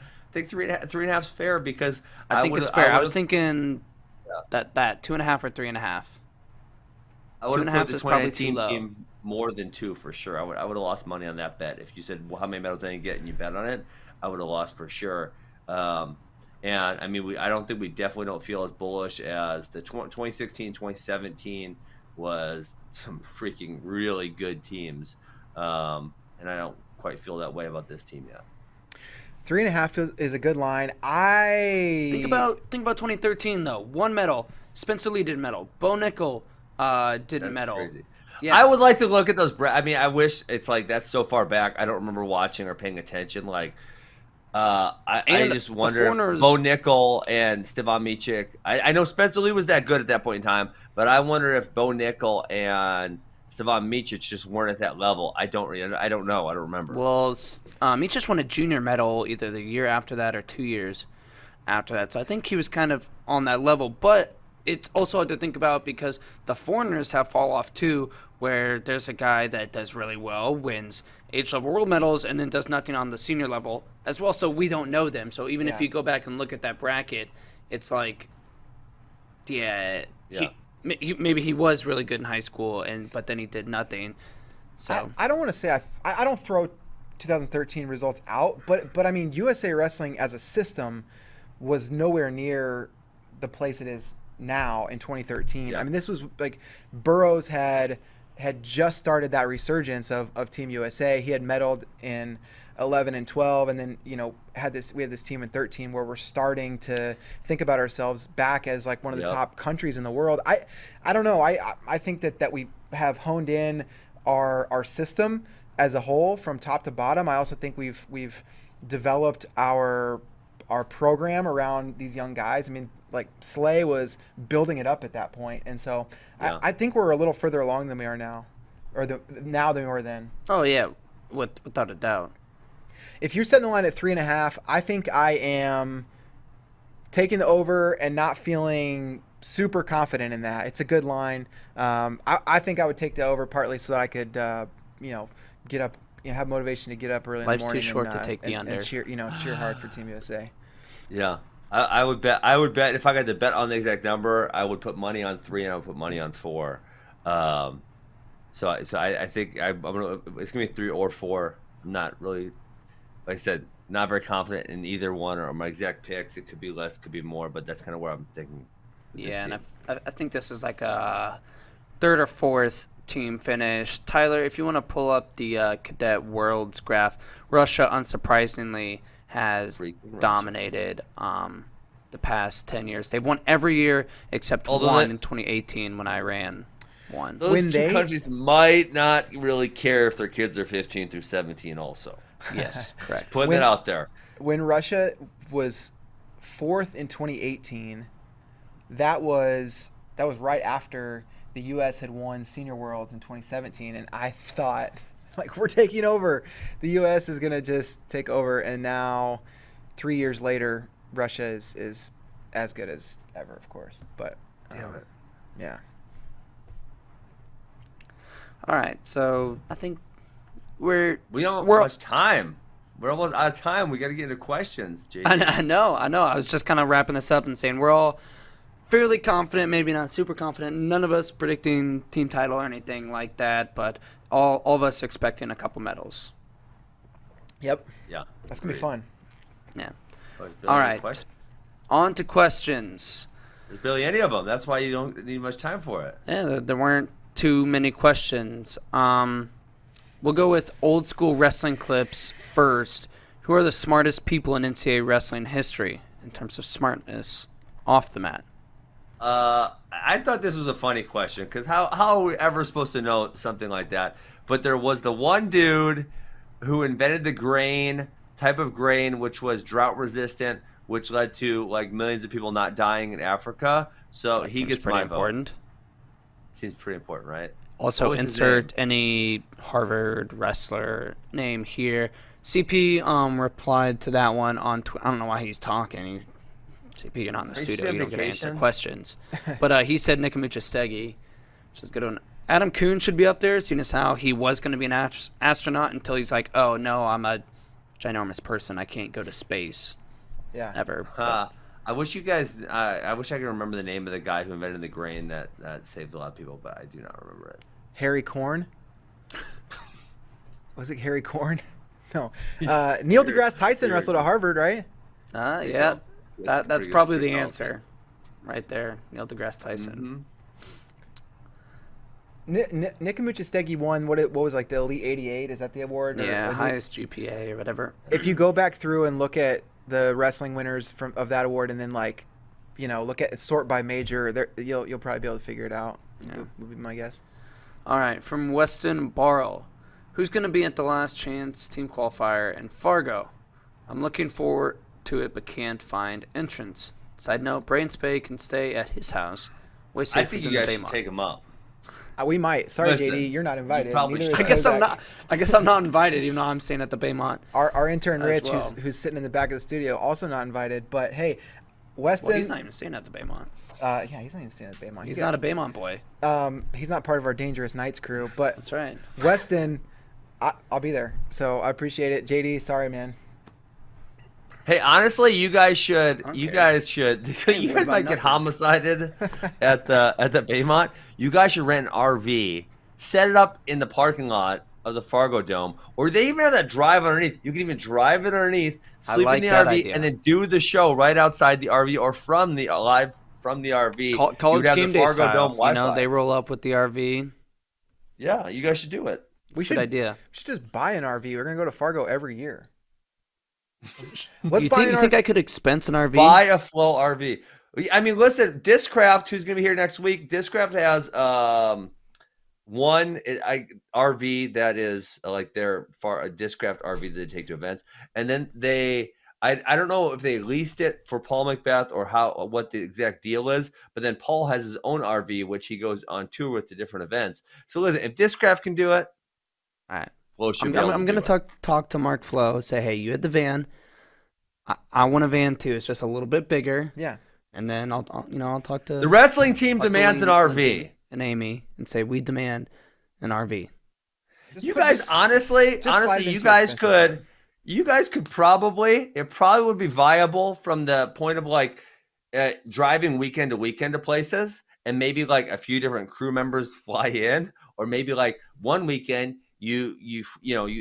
I think 3.5 is fair because I think it's fair. I was thinking that 2.5 or 3.5. I would have put the 2019 team more than 2 for sure. I would have lost money on that bet. If you said, well, how many medals did you get, and you bet on it, I would have lost for sure. And I mean, I don't think we definitely don't feel as bullish as the 2016, 2017 was some freaking really good teams. And I don't quite feel that way about this team yet. 3.5 is a good line. Think about 2013 though. 1 medal. Spencer Lee did medal. Bo Nickel didn't medal. Crazy. Yeah. I would like to look at those. I mean, I wish it's like that's so far back. I don't remember watching or paying attention. Like, I just wonder if Bo Nickel and Stevan Micic. I know Spencer Lee was that good at that point in time, but I wonder if Bo Nickel and Stevan Micic just weren't at that level. I don't know. I don't remember. Well, Micic won a junior medal either the year after that or 2 years after that. So I think he was kind of on that level. But it's also hard to think about because the foreigners have fall off too, where there's a guy that does really well, wins H-level world medals, and then does nothing on the senior level as well. So we don't know them. So even if you go back and look at that bracket, it's like, maybe he was really good in high school, but then he did nothing. So I don't want to say I don't throw 2013 results out, but I mean USA Wrestling as a system was nowhere near the place it is now in 2013. I mean, this was like Burroughs had just started that resurgence of Team USA. He had medaled in 11 and 12, and then we had this team in 13 where we're starting to think about ourselves back as like one of the top countries in the world. I don't know. I think that we have honed in our system as a whole from top to bottom. I also think we've developed our program around these young guys. I mean, like Slay was building it up at that point, and so I think we're a little further along than we are now, now than we were then. Oh yeah, without a doubt. If you're setting the line at 3.5, I think I am taking the over and not feeling super confident in that. It's a good line. I think I would take the over partly so that I could get up have motivation to get up early Life's in the too morning. short to take the and under. cheer hard for Team USA. Yeah. I would bet if I got to bet on the exact number, I would put money on 3 and I would put money on 4. So I think it's gonna be 3 or 4. I'm not really, like I said, not very confident in either one or my exact picks. It could be less, could be more, but that's kind of where I'm thinking. Yeah, and I think this is like a 3rd or 4th team finish. Tyler, if you want to pull up the Cadet World's graph, Russia unsurprisingly has dominated the past 10 years. They've won every year except one in 2018 when Iran won. Those two countries might not really care if their kids are 15 through 17 also. Yes, correct. Putting it out there. When Russia was 4th in 2018, that was right after the U.S. had won Senior Worlds in 2017, and I thought, like, we're taking over. The U.S. is going to just take over, and now 3 years later, Russia is as good as ever, of course. But, yeah. All right, so I think we don't have much time. We're almost out of time. We got to get into questions, JD. I know. I was just kind of wrapping this up and saying we're all fairly confident, maybe not super confident. None of us predicting team title or anything like that, but all of us expecting a couple medals. Yep. Yeah. That's going to be fun. Yeah. All right. On to questions. There's barely any of them. That's why you don't need much time for it. Yeah, there weren't too many questions. We'll go with old school wrestling clips first. Who are the smartest people in NCAA wrestling history in terms of smartness off the mat? I thought this was a funny question because how are we ever supposed to know something like that? But there was the one dude who invented the type of grain which was drought resistant, which led to like millions of people not dying in Africa. So he gets pretty my important. Vote. Seems pretty important, right? Also, insert any Harvard wrestler name here. CP replied to that one on I don't know why he's talking. CP, you're not in the studio. You don't get to answer questions. But he said Nikamucha Stegi, which is a good one. Adam Kuhn should be up there, seeing as how he was going to be an astronaut until he's like, oh, no, I'm a ginormous person. I can't go to space ever. I wish you guys I wish I could remember the name of the guy who invented the grain that saved a lot of people, but I do not remember it. Harry Korn? Was it Harry Korn? No. Neil deGrasse Tyson wrestled at Harvard, right? Yeah. That's probably the answer right there. Neil deGrasse Tyson. Nikamucha Stegi won what was like the Elite 88? Is that the award? Yeah, highest GPA or whatever. If you go back through and look at the wrestling winners of that award and then look at sort by major, you'll probably be able to figure it out. Yeah. Would be my guess. All right, from Weston Barrel. Who's going to be at the Last Chance team qualifier in Fargo? I'm looking forward to it, but can't find entrance. Side note, Bray and Spay can stay at his house. Way safer I think you guys should take him up. We might. Sorry, Listen, JD, you're not invited. I guess I'm not invited, even though I'm staying at the Baymont. Our intern Rich, who's sitting in the back of the studio, also not invited. But hey, Weston. Well, he's not even staying at the Baymont. He's not even staying at the Baymont. He's not a Baymont boy. He's not part of our Dangerous Nights crew. But that's right. Weston, I'll be there. So I appreciate it. JD, sorry, man. Hey, honestly, you guys should. You guys might get homicided at the Baymont. You guys should rent an RV, set it up in the parking lot of the Fargo Dome, or they even have that drive underneath. You can even drive it underneath, sleep in the RV, idea. And then do the show right outside the RV or from the RV. College game day style. Dome they roll up with the RV. Yeah, you guys should do it. That's a good idea. We should just buy an RV. We're gonna go to Fargo every year. You think I could expense an RV? Buy a Flow RV. I mean, listen, Discraft, who's going to be here next week, Discraft has one RV that is like a Discraft RV that they take to events. And then I don't know if they leased it for Paul Macbeth or what the exact deal is, but then Paul has his own RV, which he goes on tour with to different events. So listen, if Discraft can do it, all right. I'm going to talk to Mark Flo, say, hey, you had the van. I want a van too. It's just a little bit bigger. Yeah. And then I'll talk to the wrestling team demands an RV and Amy and say we demand an RV. You guys, honestly, you guys could probably, it probably would be viable from the point of like driving weekend to weekend to places, and maybe like a few different crew members fly in, or maybe like one weekend you're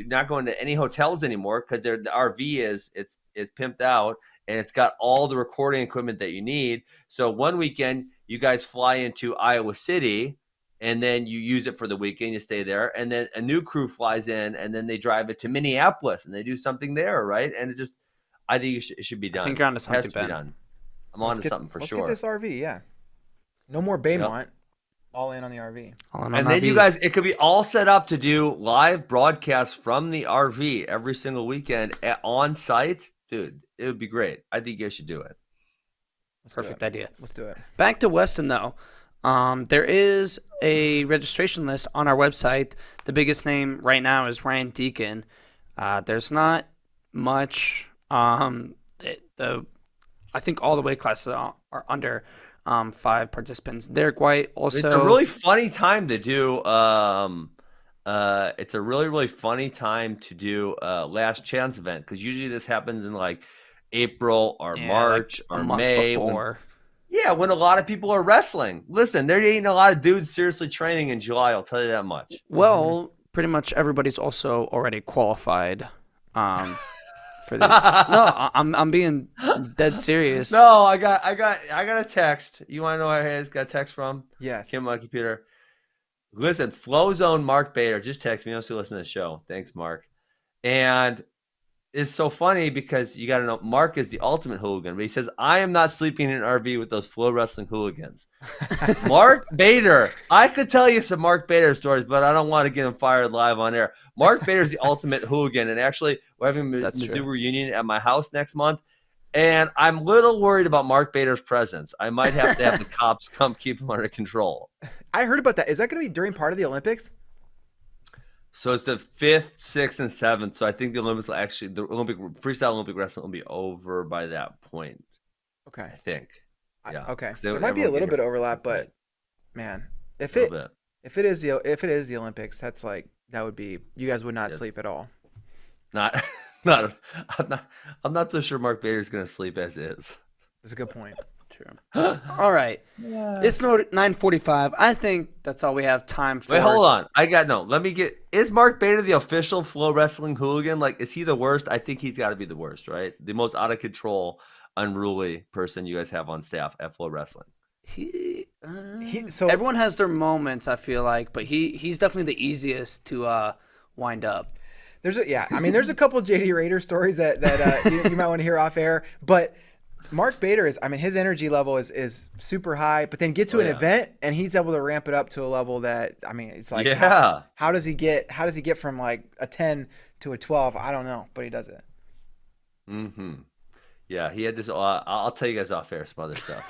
not going to any hotels anymore because the RV is pimped out and it's got all the recording equipment that you need. So one weekend you guys fly into Iowa City, and then you use it for the weekend, you stay there, and then a new crew flies in, and then they drive it to Minneapolis, and they do something there, right? And I think it should be done. I think you're onto something, it has to be done. I'm onto something for sure. Let's get this RV, yeah. No more Baymont. Yep. All in on the RV. And then you guys, it could be all set up to do live broadcasts from the RV every single weekend on site. Dude, it would be great. I think you guys should do it. Perfect idea. Let's do it. Back to Weston, though. There is a registration list on our website. The biggest name right now is Ryan Deacon. There's not much. I think all the weight classes are under 5 participants. Derek White also. It's a really funny time to do. It's a really, really funny time to do Last Chance event, because usually this happens in like April or March or May. When a lot of people are wrestling. Listen, there ain't a lot of dudes seriously training in July, I'll tell you that much. Well, pretty much everybody's also already qualified for this. No, I'm being dead serious. No, I got a text. You want to know where I got a text from? Yes. Kim, my computer. Listen, Flow Zone Mark Bader just texted me. I'm still listening to the show. Thanks, Mark. And it's so funny because you got to know Mark is the ultimate hooligan, but he says, I am not sleeping in an RV with those Flow Wrestling hooligans. Mark Bader. I could tell you some Mark Bader stories, but I don't want to get him fired live on air. Mark Bader is the ultimate hooligan, and actually we're having a Mizzou reunion at my house next month, and I'm a little worried about Mark Bader's presence. I might have to have the cops come keep him under control. I heard about that. Is that going to be during part of the Olympics? So it's the 5th, 6th, and 7th. So I think the Olympics will actually, freestyle Olympic wrestling will be over by that point. Okay. I think. Yeah. Okay. There might be a little bit of overlap, but man, if it is the Olympics, that's like, that would be, you guys would not sleep at all. I'm not so sure Mark Bader's going to sleep as is. That's a good point. True. All right. Yeah. It's 9:45. I think that's all we have time for. Wait, hold on. Is Mark Bader the official Flow Wrestling hooligan? Like, is he the worst? I think he's got to be the worst, right? The most out of control, unruly person you guys have on staff at Flow Wrestling. So everyone has their moments, I feel like, but he's definitely the easiest to wind up. There's a couple JD Raider stories that you might want to hear off air, but Mark Bader his energy level is super high, but then get to an event and he's able to ramp it up to a level that, it's like, how does he get from like a 10 to a 12? I don't know, but he does it. Mm-hmm. Yeah, he had this. I'll tell you guys off air some other stuff.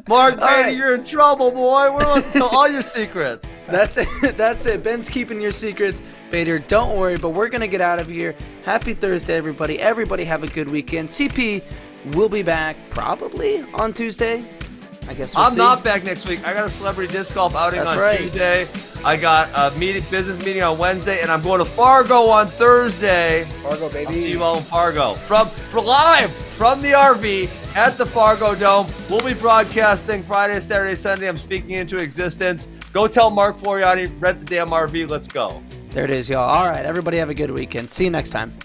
Mark Bader, you're in trouble, boy. We're going to tell all your secrets. That's it. Ben's keeping your secrets. Bader, don't worry, but we're going to get out of here. Happy Thursday, everybody. Everybody have a good weekend. CP will be back probably on Tuesday. I guess we'll see. Not back next week. I got a celebrity disc golf outing on Tuesday. I got a business meeting on Wednesday, and I'm going to Fargo on Thursday. Fargo, baby. I'll see you all in Fargo. For live from the RV at the Fargo Dome. We'll be broadcasting Friday, Saturday, Sunday. I'm speaking into existence. Go tell Mark Floriani, rent the damn RV. Let's go. There it is, y'all. All right, everybody have a good weekend. See you next time.